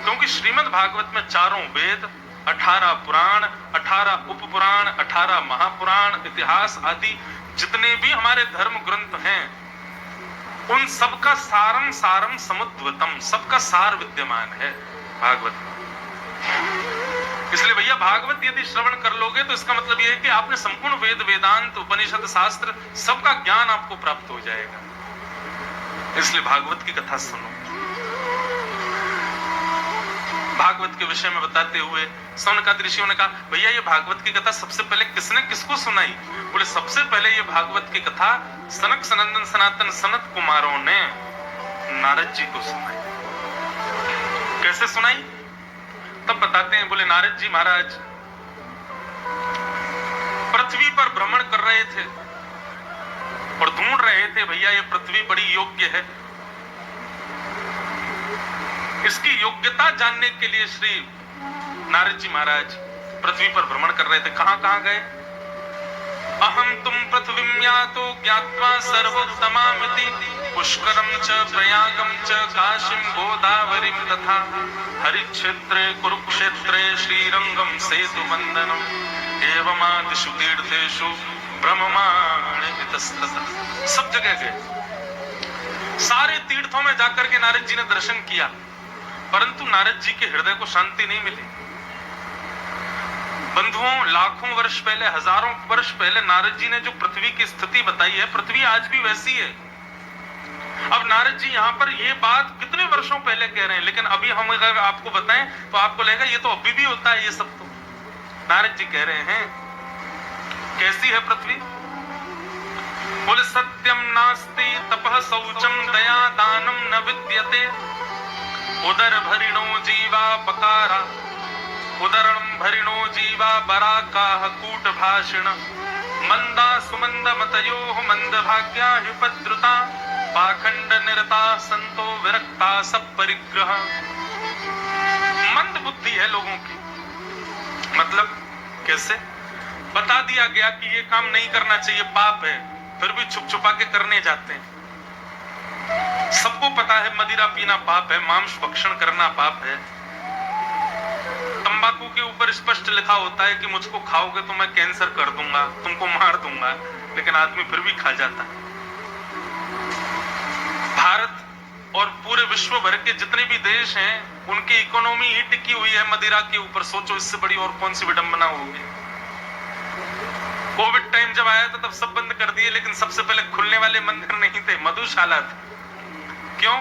Speaker 1: क्योंकि श्रीमद् भागवत में 4 वेद, 18 पुराण, 18 उपपुराण, 18 महापुराण, इतिहास आदि जितने भी हमारे धर्म ग्रंथ हैं, उन सबका सारम सारम समुद्वतम, सबका सार विद्यमान है भागवत में। इसलिए भैया, भागवत यदि श्रवण कर लोगे तो इसका मतलब यह है कि आपने संपूर्ण वेद, वेदांत, उपनिषद, शास्त्र सबका ज्ञान आपको प्राप्त हो जाएगा। इसलिए भागवत की कथा सुनो। भागवत के विषय में बताते हुए सौनकादि ऋषियों ने कहा, भैया ये भागवत की कथा सबसे पहले किसने किसको सुनाई? बोले सबसे पहले ये भागवत की कथा सनक सनंदन सनातन सनत कुमारों ने नारद जी को सुनाई। कैसे सुनाई तब बताते हैं। बोले नारद जी महाराज पृथ्वी पर भ्रमण कर रहे थे और ढूंढ रहे थे, भैया ये पृथ्वी बड़ी योग्य है। इसकी योग्यता जानने के लिए श्री नारद जी महाराज पृथ्वी पर भ्रमण कर रहे थे। कहां कहां गए? अहम तुम पृथ्वीं यातो ज्ञात्वा सर्वोत्तमामिति पुष्करम च प्रयागम च काशीं गोदावरीं तथा हरिक्षेत्रे कुरुक्षेत्रे श्रीरंगम सेतु वंदनम एवमादिषु तीर्थेषु ब्रह्माण्य इतस्ततः। सब जगह गए, सारे तीर्थों में जाकर के नारद जी ने दर्शन किया, परंतु नारद जी के हृदय को शांति नहीं मिली। बंधुओं, लाखों वर्ष पहले, हजारों वर्ष पहले नारद जी ने जो पृथ्वी की स्थिति बताई है, पृथ्वी आज भी वैसी है। अब नारद जी यहाँ पर ये बात कितने वर्षों पहले कह रहे हैं, लेकिन अभी हम अगर आपको बताएं तो आपको लगेगा ये तो अभी भी होता है। ये सब तो नारद जी कह रहे हैं। कैसी है पृथ्वी? बोले सत्यम नास्ति तपः शौचम दया दानम न विद्यते उदर भरिणो जीवा पकारा उदरणम भरिणो जीवा बराकाह कूट भाषिण मंदा सुमंद मतयोः मंद भाग्या उपद्रुता पाखंड निरता संतो विरक्ता सब परिग्रह। मंद बुद्धि है लोगों की। मतलब कैसे? बता दिया गया कि ये काम नहीं करना चाहिए, पाप है, फिर भी छुप छुपा के करने जाते हैं। सबको पता है मदिरा पीना पाप है, मांस भक्षण करना पाप है। तंबाकू के ऊपर स्पष्ट लिखा होता है कि मुझको खाओगे तो मैं कैंसर कर दूंगा, तुमको मार दूंगा, लेकिन आदमी फिर भी खा जाता है। भारत और पूरे विश्व भर के जितने भी देश हैं, उनकी इकोनॉमी ही टिकी हुई है मदिरा के ऊपर। सोचो इससे बड़ी और कौन सी विडंबना होगी। कोविड टाइम जब आया था तब सब बंद कर दिए, लेकिन सबसे पहले खुलने वाले मंदिर नहीं थे, मधुशाला थे। क्यों?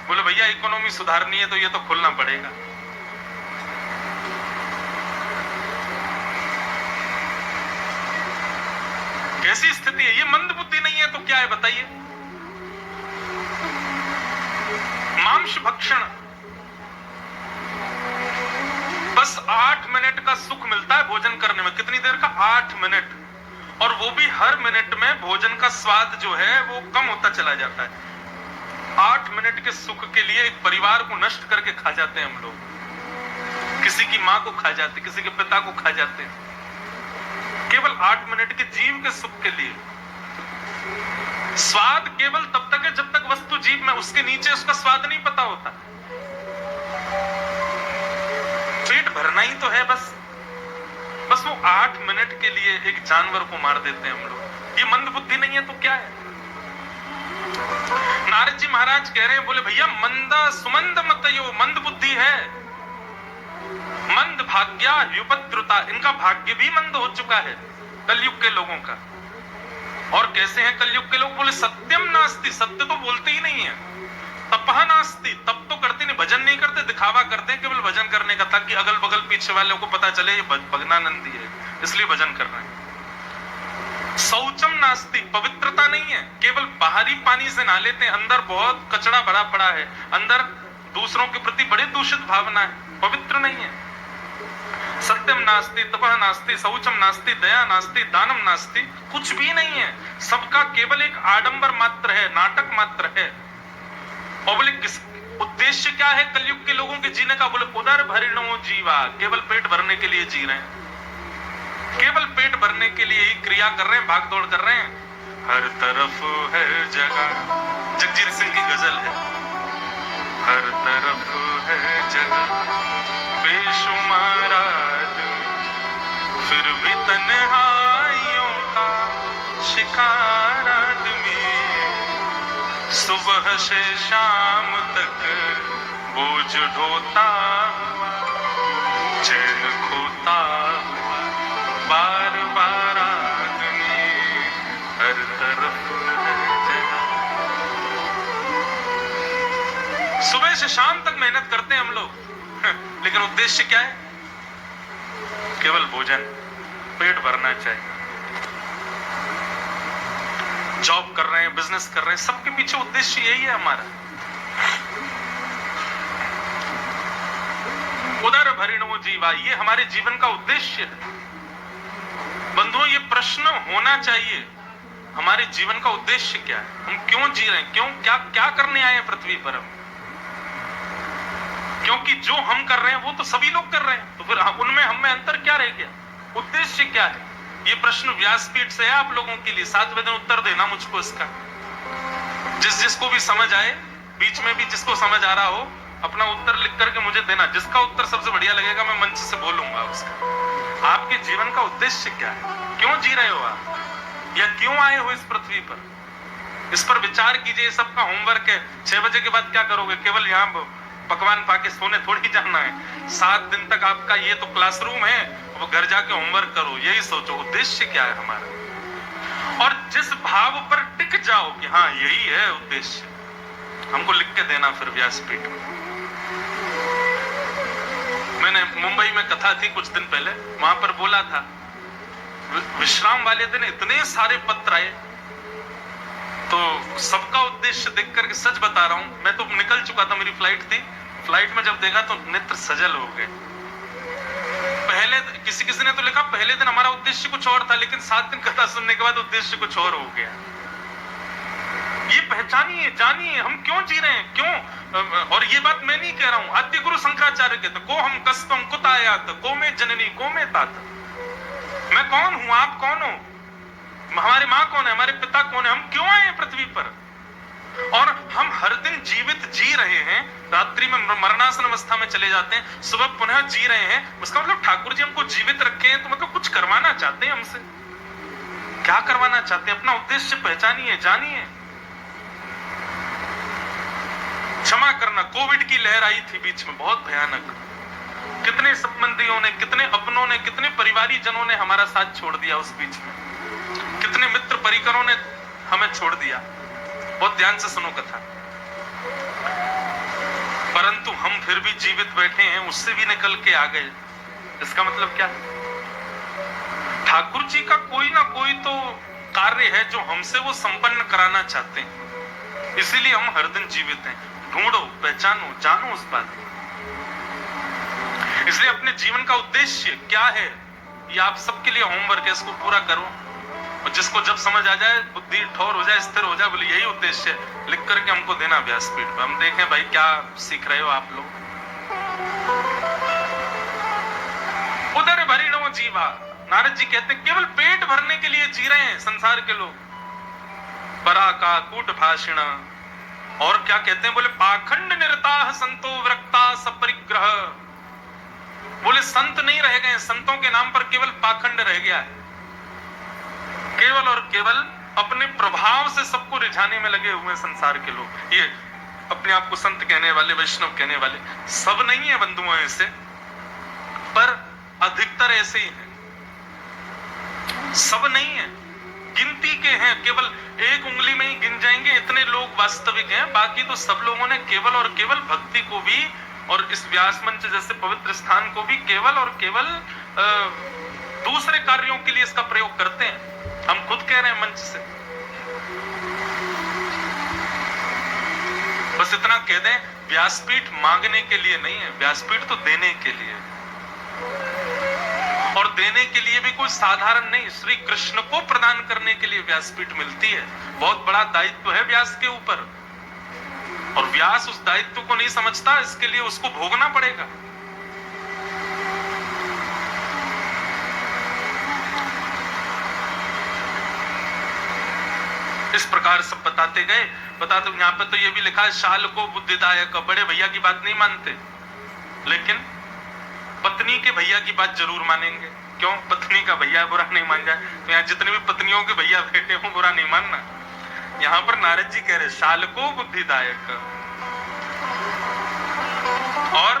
Speaker 1: बोले भैया इकोनॉमी सुधारनी है तो ये तो खुलना पड़ेगा। कैसी स्थिति है? ये मंद बुद्धि नहीं है तो क्या है बताइए? मांस भक्षण, बस 8 मिनट का सुख मिलता है भोजन करने में। कितनी देर का? 8 मिनट। और वो भी हर मिनट में भोजन का स्वाद जो है वो कम होता चला जाता है। 8 मिनट के सुख के लिए एक परिवार को नष्ट करके खा जाते हैं हम लोग। किसी की मां को खा जाते, किसी के पिता को खा जाते हैं, केवल 8 मिनट के जीव के सुख के लिए। स्वाद केवल तब तक है जब तक वस्तु जीव में, उसके नीचे उसका स्वाद नहीं पता होता। पेट भरना ही तो है बस वो 8 मिनट के लिए एक जानवर को मार देते हैं हम लोग। ये मंद बुद्धि नहीं है तो क्या है? नारद जी महाराज कह रहे हैं, बोले भैया मंदा सुमंद मतयो, मंद बुद्धि है, मंद भाग्या युपद्रुता, इनका भाग्य भी मंद हो चुका है कलयुग के लोगों का। और कैसे हैं कलयुग के लोग? बोले सत्यम नास्ति, सत्य तो बोलते ही नहीं है। तपह नास्ति, तप तो करते नहीं, भजन नहीं करते, दिखावा करते हैं केवल भजन करने का, ताकि अगल बगल पीछे वालों को पता चले ये भगनानंदी है, इसलिए भजन कर रहे हैं। शौचम नास्ति, पवित्रता नहीं है, केवल बाहरी पानी से नहा लेते हैं, अंदर बहुत कचरा भरा पड़ा है, अंदर दूसरों के प्रति बड़ी दूषित भावना है, पवित्र नहीं है। सत्यम नास्ति, तपह नास्ति, शौचम नास्ति, दया नास्ति, दानम नास्ति, कुछ भी नहीं है। सबका केवल एक आडंबर मात्र है, नाटक मात्र है। और बोले किस उद्देश्य क्या है कलयुग के लोगों के जीने का? बोले उदर भरिणो जीवा, केवल पेट भरने के लिए जी रहे हैं, केवल पेट भरने के लिए ही क्रिया कर रहे हैं, भागदौड़ कर रहे हैं। हर तरफ है जगह, जगजीत सिंह की गजल है, हर तरफ है जगह बेशुमार आदमी, फिर भी तन्हाइयों का शिकार आदमी, सुबह से शाम तक बोझ ढोता हुआ, चैन खोता हुआ, बार बार आदमी, हर तरफ है जगह। सुबह से शाम तक मेहनत करते हैं हम लोग, लेकिन उद्देश्य क्या है? केवल भोजन, पेट भरना चाहिए। जॉब कर रहे हैं, बिजनेस कर रहे हैं, सबके पीछे उद्देश्य यही है हमारा। उदर भरिणो जीवा, ये हमारे जीवन का उद्देश्य है। बंधुओं, ये प्रश्न होना चाहिए, हमारे जीवन का उद्देश्य क्या है? हम क्यों जी रहे हैं? क्यों क्या करने आए हैं पृथ्वी पर हम? क्योंकि जो हम कर रहे हैं वो तो सभी लोग कर रहे हैं, तो फिर उनमें हम में अंतर क्या रह गया? उद्देश्य क्या है? ये प्रश्न व्यासपीठ से है आप लोगों के लिए, 7वें दिन उत्तर देना मुझको इसका। जिसको भी समझ आए, बीच में भी जिसको समझ आ रहा हो, अपना उत्तर लिख करके मुझे देना। जिसका उत्तर सबसे बढ़िया लगेगा मैं मंच से बोलूंगा उसका। आपके जीवन का उद्देश्य क्या है? क्यों जी रहे हो आप, या क्यों आए हो इस पृथ्वी पर? इस पर विचार कीजिए। सबका होमवर्क है, 6 बजे के बाद क्या करोगे? केवल यहाँ पकवान पाके सोने थोड़ी जाना है। 7 दिन तक आपका ये तो क्लासरूम है, वो घर जाके होमवर्क करो, यही सोचो उद्देश्य क्या है हमारा। और जिस भाव पर टिक जाओ कि हाँ यही है उद्देश्य, हमको लिख के देना फिर व्यासपीठ में। मैंने मुंबई में कथा थी कुछ दिन पहले, वहां पर बोला था विश्राम वाले दिन इतने सारे पत्र आए, तो सबका उद्देश्य देख करके सच बता रहा हूं, मैं तो निकल चुका था, मेरी फ्लाइट थी, फ्लाइट में जब देखा तो नेत्र सजल हो गए। पहले किसी ने तो लिखा पहले दिन हमारा उद्देश्य कुछ और था, लेकिन 7 दिन कथा सुनने के बाद उद्देश्य कुछ और हो गया। ये पहचानिए, जानिए हम क्यों जी रहे हैं, क्यों। और ये बात मैं नहीं कह रहा हूं, आद्य गुरु शंकराचार्य कहते को हम कस्तम कुतायात को में जननी को में तात। मैं कौन हूं, आप कौन हो, हमारी माँ कौन है, हमारे पिता कौन है, हम क्यों आए हैं पृथ्वी पर? और हम हर दिन जीवित जी रहे हैं, रात्रि में मरणासन अवस्था में चले जाते हैं, सुबह पुनः जी रहे हैं। उसका मतलब ठाकुर जी हमको जीवित रखे हैं तो मतलब कुछ करवाना चाहते हैं हमसे। क्या करवाना चाहते हैं? अपना उद्देश्य पहचानिए, जानिए। क्षमा करना, कोविड की लहर आई थी बीच में, बहुत भयानक। कितने संबंधियों ने, कितने अपनों ने, कितने परिवारी जनों ने हमारा साथ छोड़ दिया उस बीच में, कितने मित्र परिकरों ने हमें छोड़ दिया। बहुत ध्यान से सुनो कथा। परंतु हम फिर भी जीवित बैठे हैं, उससे भी निकल के आ गए। इसका मतलब क्या? ठाकुर जी का कोई ना कोई तो कार्य है जो हमसे वो संपन्न कराना चाहते हैं, इसीलिए हम हर दिन जीवित हैं। ढूंढो, पहचानो, जानो उस बात को। इसलिए अपने जीवन का उद्देश्य क्या है, ये आप सबके लिए होमवर्क है, इसको पूरा करो। और जिसको जब समझ आ जाए, बुद्धि ठोर हो जाए, स्थिर हो जाए, बोले यही उद्देश्य है, लिख करके हमको देना व्यासपीठ पर, हम देखें भाई क्या सीख रहे हो आप लोग। उदर भरिणो जीवा, नारद जी कहते हैं केवल पेट भरने के लिए जी रहे हैं संसार के लोग। परा का कूट भाषण, और क्या कहते हैं, बोले पाखंड निरताः संतो विरक्ता सपरिग्रह। बोले संत नहीं रह गए, संतों के नाम पर केवल पाखंड रह गया है। केवल और केवल अपने प्रभाव से सबको रिझाने में लगे हुए संसार के लोग। ये अपने आप को संत कहने वाले, वैष्णव कहने वाले, सब नहीं है बंधुओं ऐसे, पर अधिकतर ऐसे ही हैं। सब नहीं है, गिनती के हैं, केवल एक उंगली में ही गिन जाएंगे इतने लोग वास्तविक हैं। बाकी तो सब लोगों ने केवल और केवल भक्ति को भी, और इस व्यास मंच जैसे पवित्र स्थान को भी केवल और केवल दूसरे कार्यों के लिए इसका प्रयोग करते हैं। हम खुद कह रहे हैं मंच से, बस इतना कह दें, व्यासपीठ मांगने के लिए नहीं है, व्यासपीठ तो देने के लिए। और देने के लिए भी कोई साधारण नहीं, श्री कृष्ण को प्रदान करने के लिए व्यासपीठ मिलती है। बहुत बड़ा दायित्व है व्यास के ऊपर, और व्यास उस दायित्व को नहीं समझता, इसके लिए उसको भोगना पड़ेगा। इस प्रकार सब बताते गए। बताते यहाँ पे तो ये भी लिखा है, शाल को बुद्धिदायक, बड़े भैया की बात नहीं मानते, लेकिन पत्नी के भैया की बात जरूर मानेंगे। क्यों? पत्नी का भैया बुरा नहीं मान जाए, तो यहाँ जितने भी पत्नियों के भैया बैठे हो बुरा नहीं मानना। यहाँ पर नारद जी कह रहे शाल को बुद्धिदायक, और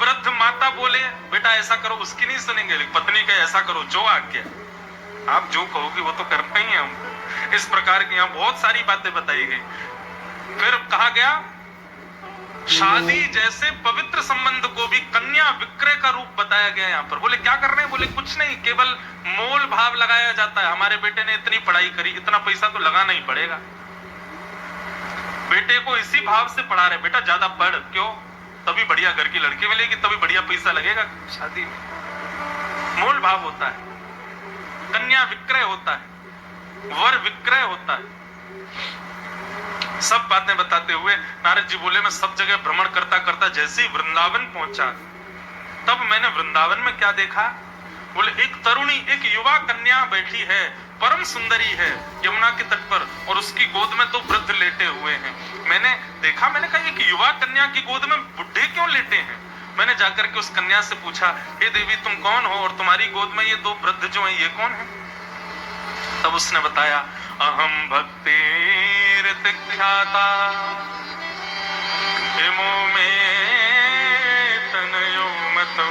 Speaker 1: वृद्ध माता बोले बेटा ऐसा करो, उसकी नहीं सुनेंगे, पत्नी का ऐसा करो जो आज्ञा, आप जो कहोगे वो तो करना ही है हमको। इस प्रकार की यहाँ बहुत सारी बातें बताई गई। फिर कहा गया शादी जैसे पवित्र संबंध को भी कन्या विक्रय का रूप बताया गया यहाँ पर। बोले क्या कर रहे हैं? बोले कुछ नहीं, केवल मोल भाव लगाया जाता है। हमारे बेटे ने इतनी पढ़ाई करी, इतना पैसा तो लगाना ही पड़ेगा। बेटे को इसी भाव से पढ़ा रहे, बेटा ज्यादा पढ़, क्यों? तभी बढ़िया घर की लड़की मिलेगी, तभी बढ़िया पैसा लगेगा शादी में। मोल भाव होता है, कन्या विक्रय होता है, वर विक्रय होता है। सब बातें बताते हुए नारद जी बोले मैं सब जगह भ्रमण करता करता जैसे ही वृंदावन पहुंचा, तब मैंने वृंदावन में क्या देखा? बोले एक तरुणी, एक युवा कन्या बैठी है, परम सुंदरी है, यमुना के तट पर, और उसकी गोद में दो वृद्ध लेटे हुए हैं। मैंने देखा, मैंने कहा एक युवा कन्या की गोद में बुढ़े क्यों लेटे हैं? मैंने जाकर के उस कन्या से पूछा, हे देवी तुम कौन हो, और तुम्हारी गोद में ये दो वृद्ध जो हैं ये कौन है? तब उसने बताया, अहम भक्ति ऋतिख्याता हिमो में तनयो मतो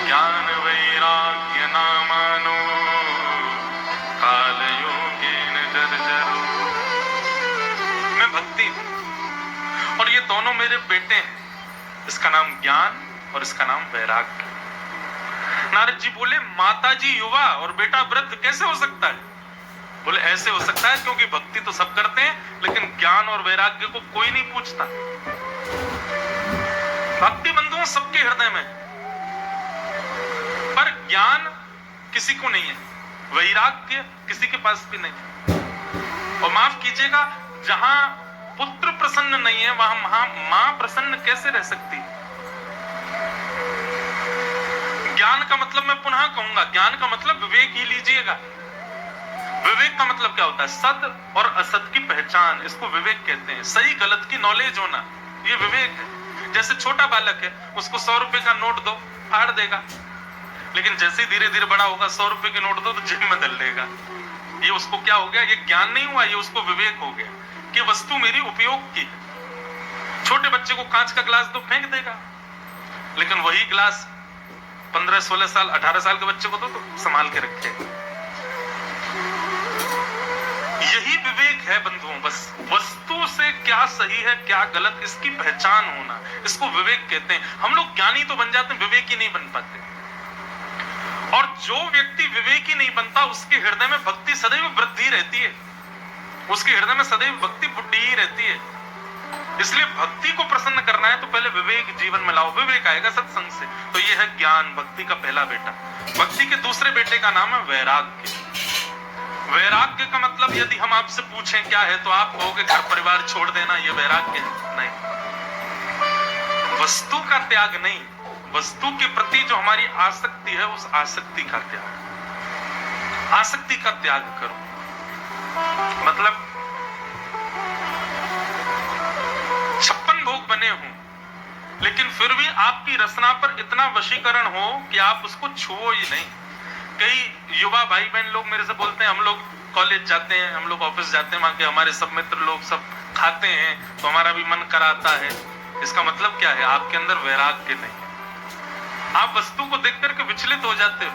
Speaker 1: ज्ञान वैराग्य नामानो काल योगेन जर्जरो। मैं भक्ति हूं, और ये दोनों मेरे बेटे हैं, इसका नाम ज्ञान और इसका नाम वैराग्य। नारद जी बोले माता जी युवा और बेटा वृद्ध कैसे हो सकता है? बोले ऐसे हो सकता है क्योंकि भक्ति तो सब करते हैं, लेकिन ज्ञान और वैराग्य को कोई नहीं पूछता। भक्ति बंधुओं सबके हृदय में, पर ज्ञान किसी को नहीं है, वैराग्य किसी के पास भी नहीं। और माफ कीजिएगा, जहां पुत्र प्रसन्न नहीं है वहां मां प्रसन्न कैसे रह सकती है? ज्ञान का मतलब मैं पुनः कहूंगा, ज्ञान का मतलब विवेक ही लीजिएगा। विवेक का मतलब क्या होता है? सत और असत की पहचान, इसको विवेक कहते हैं। सही गलत की नॉलेज होना, ये विवेक है। जैसे छोटा बालक है, उसको 100 रुपए का नोट दो, फाड़ देगा, लेकिन जैसे धीरे धीरे बड़ा होगा 100 रुपए के नोट दो तो जेब में डाल लेगा। ये उसको क्या हो गया? ये ज्ञान नहीं हुआ, ये उसको विवेक हो गया कि वस्तु मेरी उपयोग की है। छोटे बच्चे को कांच का गिलास दो, फेंक देगा, लेकिन वही गिलास 15-16 साल 18 साल के बच्चे को तो संभाल के रखे। यही विवेक है बंधुओं। बस वस्तु से क्या सही है क्या गलत इसकी पहचान होना, इसको विवेक कहते हैं। हम लोग ज्ञानी तो बन जाते हैं, विवेकी नहीं बन पाते। और जो व्यक्ति विवेकी नहीं बनता उसके हृदय में भक्ति सदैव वृद्धि रहती है, उसके हृदय में सदैव भक्ति बुद्धि ही रहती है। इसलिए भक्ति को प्रसन्न करना है तो पहले विवेक जीवन में लाओ। विवेक आएगा सत्संग से। तो यह है ज्ञान, भक्ति का पहला बेटा। भक्ति के दूसरे बेटे का नाम है वैराग्य। वैराग्य का मतलब यदि हम आपसे पूछें क्या है तो आप कहोगे घर परिवार छोड़ देना, यह वैराग्य है? नहीं, वस्तु का त्याग नहीं, वस्तु के प्रति जो हमारी आसक्ति है उस आसक्ति का त्याग। आसक्ति का त्याग करो। मतलब 56 भोग बने हों लेकिन फिर भी आपकी रचना पर इतना वशीकरण हो कि आप उसको छुओ ही नहीं। कई युवा भाई बहन लोग मेरे से बोलते हैं, हम लोग कॉलेज जाते हैं, हम लोग ऑफिस जाते हैं, वहां के हमारे सब मित्र लोग सब खाते हैं तो हमारा भी मन कराता है। इसका मतलब क्या है? आपके अंदर वैराग्य नहीं। आप वस्तु को देख करके विचलित हो जाते हो।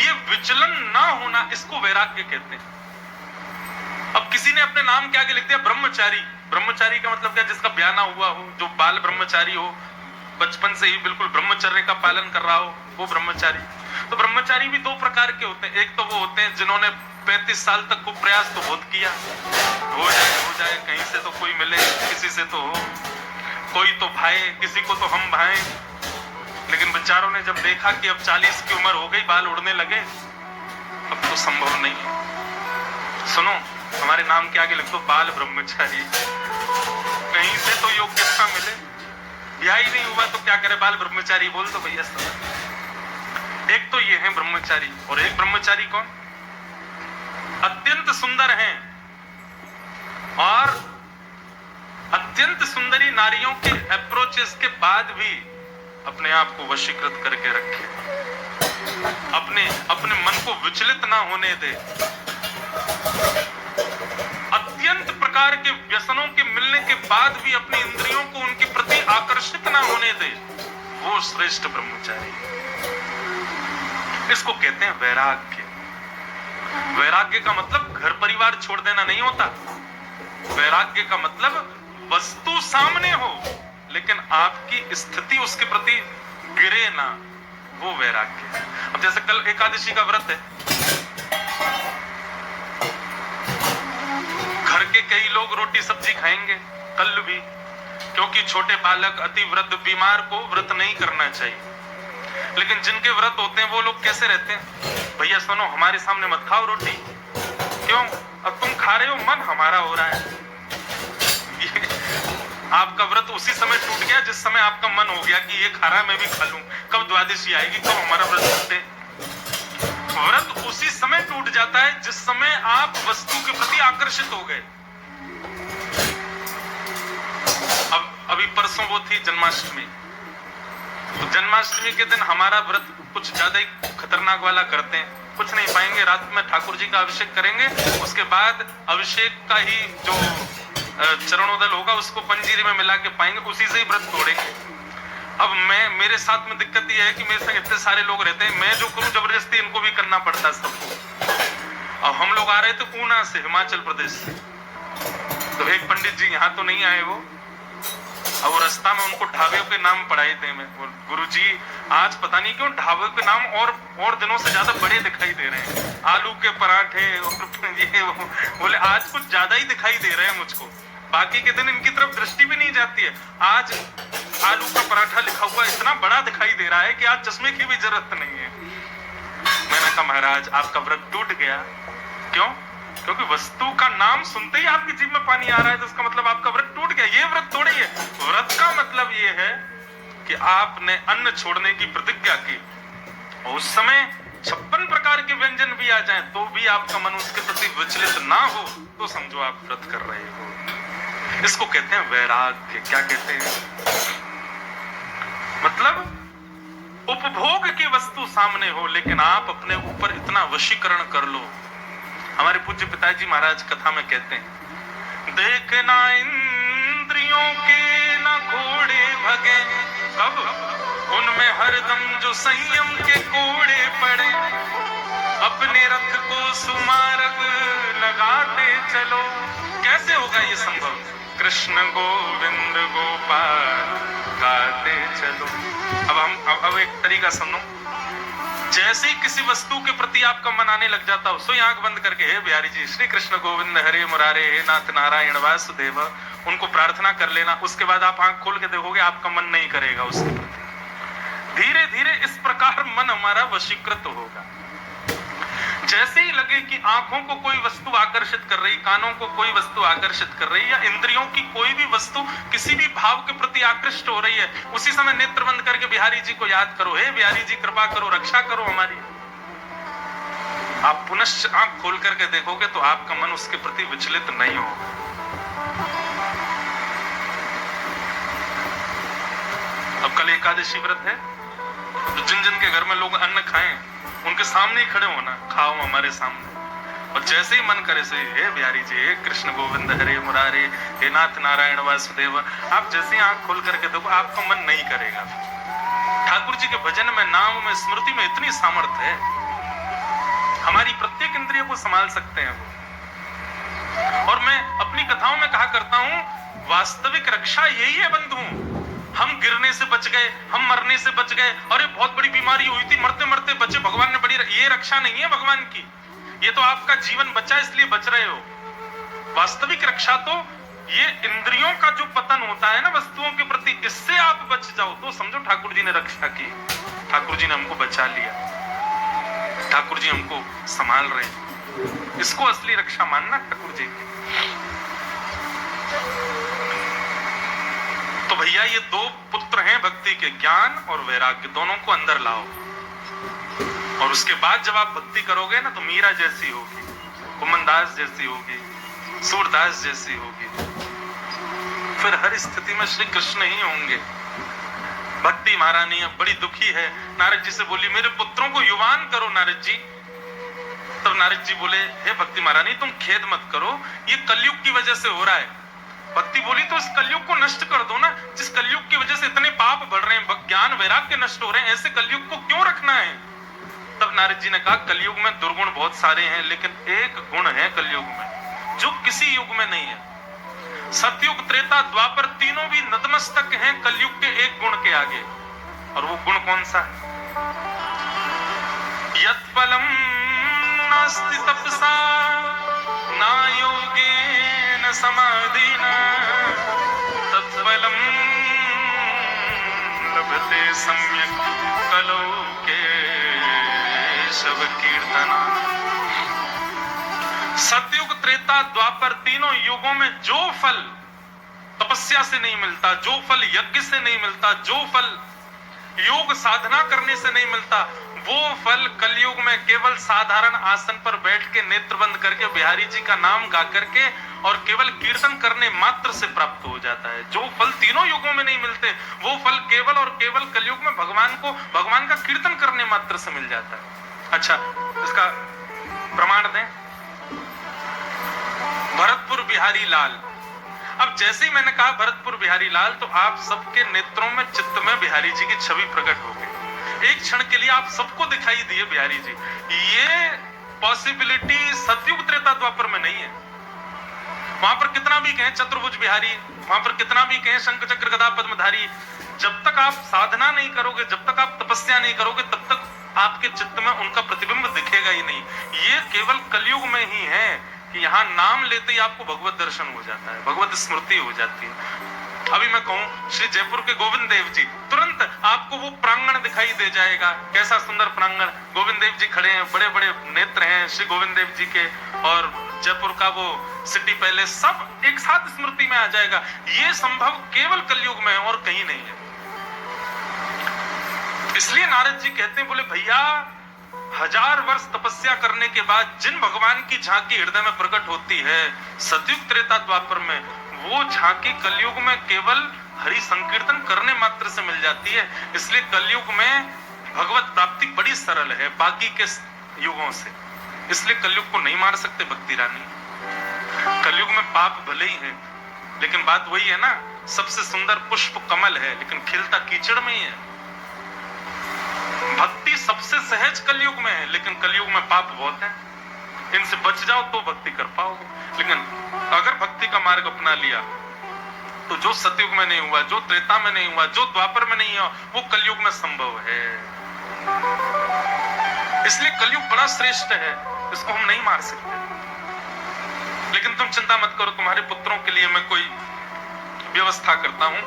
Speaker 1: ये विचलन ना होना, इसको वैराग्य कहते हैं। अब किसी ने अपने नाम के आगे लिख दिया ब्रह्मचारी। ब्रह्मचारी का मतलब क्या? जिसका ब्याह ना हुआ हो, जो बाल ब्रह्मचारी हो, बचपन से ही बिल्कुल ब्रह्मचर्य का पालन कर रहा हो, वो ब्रह्मचारी। तो ब्रह्मचारी भी दो प्रकार के होते हैं। एक तो वो होते हैं जिन्होंने 35 साल तक को प्रयास तो बहुत किया, हो जाए कहीं से तो कोई मिले, किसी से तो हो, कोई तो भाए, किसी को तो हम भाए। लेकिन बेचारों ने जब देखा कि अब 40 की उम्र हो गई, बाल उड़ने लगे, अब तो संभव नहीं है। सुनो, हमारे नाम के आगे लिख दो बाल ब्रह्मचारी, कहीं से तो योग्यता मिले। ब्याह ही नहीं हुआ तो क्या करे, बाल ब्रह्मचारी बोल दो भैया सब। एक तो ये है ब्रह्मचारी, और एक ब्रह्मचारी कौन? अत्यंत सुंदर हैं और अत्यंत सुंदरी नारियों के अप्रोचेस के बाद भी अपने आप को वशीकृत करके रखे, अपने मन को विचलित ना होने दे, अत्यंत प्रकार के व्यसनों के मिलने के बाद भी अपनी इंद्रियों को उनके प्रति आकर्षित ना होने दे, वो श्रेष्ठ ब्रह्मचारी। इसको कहते हैं वैराग्य। वैराग्य का मतलब घर परिवार छोड़ देना नहीं होता। वैराग्य का मतलब वस्तु सामने हो लेकिन आपकी स्थिति उसके प्रति गिरे ना, वो वैराग्य है। अब जैसे कल एकादशी का व्रत है, घर के कई लोग रोटी सब्जी खाएंगे कल भी, क्योंकि छोटे बालक, अति वृद्ध, बीमार को व्रत नहीं करना चाहिए। लेकिन जिनके व्रत होते हैं वो लोग कैसे रहते हैं? भैया सुनो, हमारे सामने मत खाओ रोटी। क्यों? अब तुम खा रहे हो, मन हमारा हो रहा है। आपका व्रत उसी समय टूट गया जिस समय आपका मन हो गया कि ये खा रहा है मैं भी खा लूं। कब द्वादशी आएगी, कब हमारा व्रत टूटे? व्रत उसी समय टूट जाता है जिस समय आप वस्तु के प्रति आकर्षित हो गए। अब अभी परसों वो थी जन्माष्टमी, तो जन्माष्टमी के दिन हमारा व्रत कुछ ज्यादा ही खतरनाक वाला करते हैं। कुछ नहीं पाएंगे, रात में ठाकुर जी का अभिषेक करेंगे, उसके बाद अभिषेक का ही जो चरणोदल होगा उसको पंजीरी में मिला के पाएंगे, उसी से ही व्रत तोड़ेंगे। अब मेरे साथ में दिक्कत यह है कि मेरे साथ इतने सारे लोग रहते हैं, मैं जो करूं जबरदस्ती इनको भी करना पड़ता है सबको। अब हम लोग आ रहे थे ऊना से, हिमाचल प्रदेश से, तो एक पंडित जी यहाँ तो नहीं आए वो, और रास्ता में उनको ढाबे के नाम पढ़ाए थे। मैं गुरुजी आज पता नहीं क्यों ढाबे के नाम और दिनों से ज्यादा बड़े दिखाई दे रहे हैं, आलू के पराठे और ये बोले आज कुछ ज्यादा ही दिखाई दे रहे हैं मुझको। बाकी के दिन इनकी तरफ दृष्टि भी नहीं जाती है, आज आलू का पराठा लिखा हुआ इतना बड़ा दिखाई दे रहा है कि आज चश्मे की भी जरूरत नहीं है। मैंने कहा महाराज आपका व्रत टूट गया। क्यों? क्योंकि वस्तु का नाम सुनते ही आपकी जीभ में पानी आ रहा है, तो इसका मतलब आपका व्रत टूट गया। ये व्रत तोड़िए। व्रत का मतलब ये है कि आपने अन्न छोड़ने की प्रतिज्ञा की, और उस समय 56 प्रकार के व्यंजन भी आ जाएं तो भी आपका मन उसके प्रति विचलित ना हो, तो समझो आप व्रत कर रहे हो। इसको कहते हैं वैराग्य। क्या कहते हैं? मतलब उपभोग की वस्तु सामने हो लेकिन आप अपने ऊपर इतना वशीकरण कर लो। हमारे पूज्य पिताजी महाराज कथा में कहते हैं, देखना इंद्रियों के ना घोड़े भगे, कब उनमें हरदम जो संयम के कोड़े पड़े, अपने रथ को सुमार्ग लगाते चलो। कैसे होगा ये संभव? कृष्ण गोविंद गोपाल गाते चलो। अब एक तरीका सुनो। जैसे ही किसी वस्तु के प्रति आपका मन आने लग जाता हो, सो आंख बंद करके हे बिहारी जी श्री कृष्ण गोविंद हरे मुरारे हे नाथ नारायण वासुदेव, उनको प्रार्थना कर लेना। उसके बाद आप आंख खोल के देखोगे आपका मन नहीं करेगा उसके प्रति। धीरे धीरे इस प्रकार मन हमारा वशीकृत होगा। जैसे ही लगे कि आंखों को कोई वस्तु आकर्षित कर रही, कानों को कोई वस्तु आकर्षित कर रही, या इंद्रियों की कोई भी वस्तु किसी भी भाव के प्रति आकृष्ट हो रही है, उसी समय नेत्र बंद करके बिहारी जी को याद करो, हे बिहारी जी कृपा करो, रक्षा करो हमारी। आप पुनश्च आंख खोल करके देखोगे तो आपका मन उसके प्रति विचलित नहीं होगा। अब कल एकादशी व्रत है, तो जिन जिन के घर में लोग अन्न खाएं उनके सामने ही खड़े होना, खाओ हमारे सामने। और जैसे ही मन करे से हे बिहारी जी हे कृष्ण गोविंद हरे मुरारे हे नाथ नारायण वासुदेव, आप जैसे ही आंख खोल करके देखो आपका मन नहीं करेगा। ठाकुर जी के भजन में, नाम में, स्मृति में इतनी सामर्थ्य है, हमारी प्रत्येक इंद्रिय को संभाल सकते हैं वो। और मैं अपनी कथाओं में कहा करता हूं, वास्तविक रक्षा यही है बंधु। हम गिरने से बच गए, हम मरने से बच गए, और ये बहुत बड़ी बीमारी हुई थी, मरते मरते बचे, भगवान ने बड़ी, ये रक्षा नहीं है भगवान की। ये तो आपका जीवन बचा इसलिए बच रहे हो। वास्तविक रक्षा तो ये इंद्रियों का जो पतन होता है ना वस्तुओं के प्रति, इससे आप बच जाओ तो समझो ठाकुर जी ने रक्षा की, ठाकुर जी ने हमको बचा लिया, ठाकुर जी हमको संभाल रहे हैं। इसको असली रक्षा मानना ठाकुर जी की। तो भैया ये दो पुत्र हैं भक्ति के, ज्ञान और वैराग्य, दोनों को अंदर लाओ। और उसके बाद जब आप भक्ति करोगे ना तो मीरा जैसी होगी, कुमनदास जैसी होगी, सूरदास जैसी होगी, फिर हर स्थिति में श्री कृष्ण ही होंगे। भक्ति महारानी अब बड़ी दुखी है, नारद जी से बोली मेरे पुत्रों को युवान करो नारद जी। तब नारद जी बोले हे भक्ति महारानी तुम खेद मत करो, ये कलयुग की वजह से हो रहा है। भक्ति बोली तो इस कलयुग को नष्ट कर दो ना, जिस कलयुग की वजह से इतने पाप बढ़ रहे हैं, ज्ञान वैराग्य नष्ट हो रहे हैं, ऐसे कलयुग को क्यों रखना है? तब नारद जी ने कहा कलयुग में दुर्गुण बहुत सारे हैं, लेकिन एक गुण है कलयुग में जो किसी युग में नहीं है। सतयुग त्रेता द्वापर तीनों भी नतमस्तक हैं कलयुग के एक गुण के आगे, और वो गुण कौन सा है? यत् फलम नास्ति तपसा ना योगेन समाधिना तत्फलम लभते सम्यक कलौ केशव कीर्तना। सतयुग त्रेता द्वापर तीनों युगों में जो फल तपस्या से नहीं मिलता, जो फल यज्ञ से नहीं मिलता, जो फल योग साधना करने से नहीं मिलता, वो फल कलयुग में केवल साधारण आसन पर बैठ के नेत्र बंद करके बिहारी जी का नाम गा करके और केवल कीर्तन करने मात्र से प्राप्त हो जाता है। जो फल तीनों युगों में नहीं मिलते वो फल केवल और केवल कलयुग में भगवान का कीर्तन करने मात्र से मिल जाता है। अच्छा, इसका प्रमाण दें। भरतपुर बिहारी लाल, अब जैसे ही मैंने कहा भरतपुर बिहारी लाल तो आप सबके नेत्रों में चित्त में बिहारी जी की छवि प्रकट हो गई। एक क्षण के लिए आप सबको दिखाई दिए बिहारी जी। ये पॉसिबिलिटी सतयुग त्रेता द्वापर में नहीं है। वहां पर कितना भी कहें चतुर्भुज बिहारी, वहां पर कितना भी कहें शंख चक्र गदा पद्मधारी, जब तक आप साधना नहीं करोगे, जब तक आप तपस्या नहीं करोगे, तब तक आपके चित्त में उनका प्रतिबिंब दिखेगा ही नहीं। ये केवल कलयुग में ही है कि यहाँ नाम लेते ही आपको भगवत दर्शन हो जाता है, भगवत स्मृति हो जाती है। अभी मैं कहूं श्री जयपुर के गोविंद देव जी, तुरंत आपको वो प्रांगण दिखाई दे जाएगा। कैसा सुंदर प्रांगण, गोविंद देव जी खड़े हैं, बड़े बड़े नेत्र हैं श्री गोविंद देव जी के, और जयपुर का वो सिटी पैलेस सब एक साथ स्मृति में आ जाएगा। ये संभव केवल कलयुग में है और कहीं नहीं है। इसलिए नारद जी कहते हैं, बोले भैया 1000 वर्ष तपस्या करने के बाद जिन भगवान की झांकी हृदय में प्रकट होती है सतयुग त्रेता द्वापर में, वो झांकी कलयुग में केवल हरि संकीर्तन करने मात्र से मिल जाती है। इसलिए कलयुग में भगवत प्राप्ति बड़ी सरल है बाकी के युगों से। इसलिए कलयुग को नहीं मार सकते भक्ति रानी। कलयुग में पाप भले ही है, लेकिन बात वही है ना, सबसे सुंदर पुष्प कमल है, लेकिन खिलता कीचड़ में ही है। भक्ति सबसे सहज कलयुग में है, लेकिन कलयुग में पाप बहुत है। इनसे बच जाओ तो भक्ति कर पाओगे। लेकिन अगर भक्ति का मार्ग अपना लिया तो जो सतयुग में नहीं हुआ, जो त्रेता में नहीं हुआ, जो द्वापर में नहीं हुआ, वो कलयुग में संभव है। इसलिए कलयुग बड़ा श्रेष्ठ है, इसको हम नहीं मार सकते। लेकिन तुम चिंता मत करो, तुम्हारे पुत्रों के लिए मैं कोई व्यवस्था करता हूं।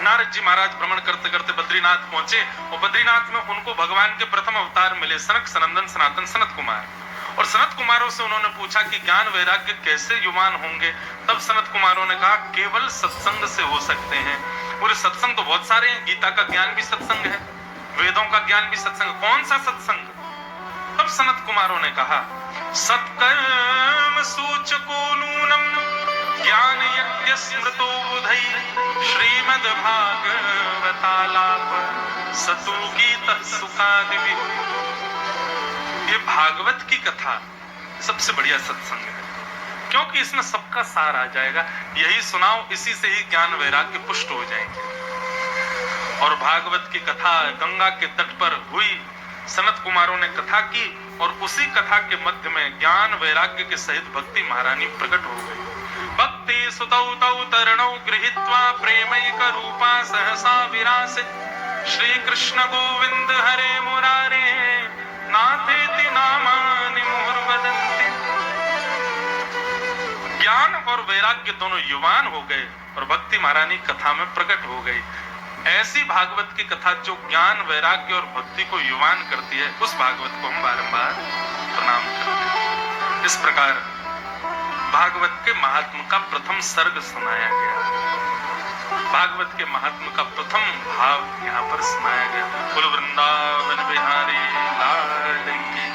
Speaker 1: नारद जी महाराज भ्रमण करते करते बद्रीनाथ पहुंचे और बद्रीनाथ में उनको भगवान के प्रथम अवतार मिले, सनक सनंदन सनातन सनत कुमार। और सनत कुमारों से उन्होंने पूछा कि ज्ञान वैराग्य कैसे युवान होंगे। तब सनत कुमारों ने कहा केवल सत्संग से हो सकते हैं। बोले सत्संग तो बहुत सारे हैं, गीता का ज्ञान भी सत्संग है, वेदों का ज्ञान भी सत्संग, कौन सा सत्संग? तब सनत कुमारों ने कहा सत्कर्म सूचको नूनम ज्ञान यज्ञ स्मृतो बुधै श्रीमद् भागवतालाप सतु गीत सुखादिवि। ये भागवत की कथा सबसे बढ़िया सत्संग है, क्योंकि इसमें सबका सार आ जाएगा। यही सुनाओ, इसी से ही ज्ञान वैराग्य पुष्ट हो जाएंगे। और भागवत की कथा गंगा के तट पर हुई, सनत कुमारों ने कथा की और उसी कथा के मध्य में ज्ञान वैराग्य के सहित भक्ति महारानी प्रकट हो गई। भक्ति सुतौ तौ तरणौ गृहीत्वा प्रेमैक रूपा सहसा विरासे श्री कृष्ण गोविंद हरे मुरारे नाथेति नामानि मुहुर्वदन्ति। ज्ञान और वैराग्य दोनों युवान हो गए और भक्ति महारानी कथा में प्रकट हो गई। ऐसी भागवत की कथा जो ज्ञान वैराग्य और भक्ति को युवान करती है, उस भागवत को हम बारंबार प्रणाम करते हैं। इस प्रकार भागवत के महात्म का प्रथम सर्ग सुनाया गया। भागवत के महात्म का प्रथम भाव यहाँ पर सुनाया गया। कुल वृंदावन बिहारी लाल की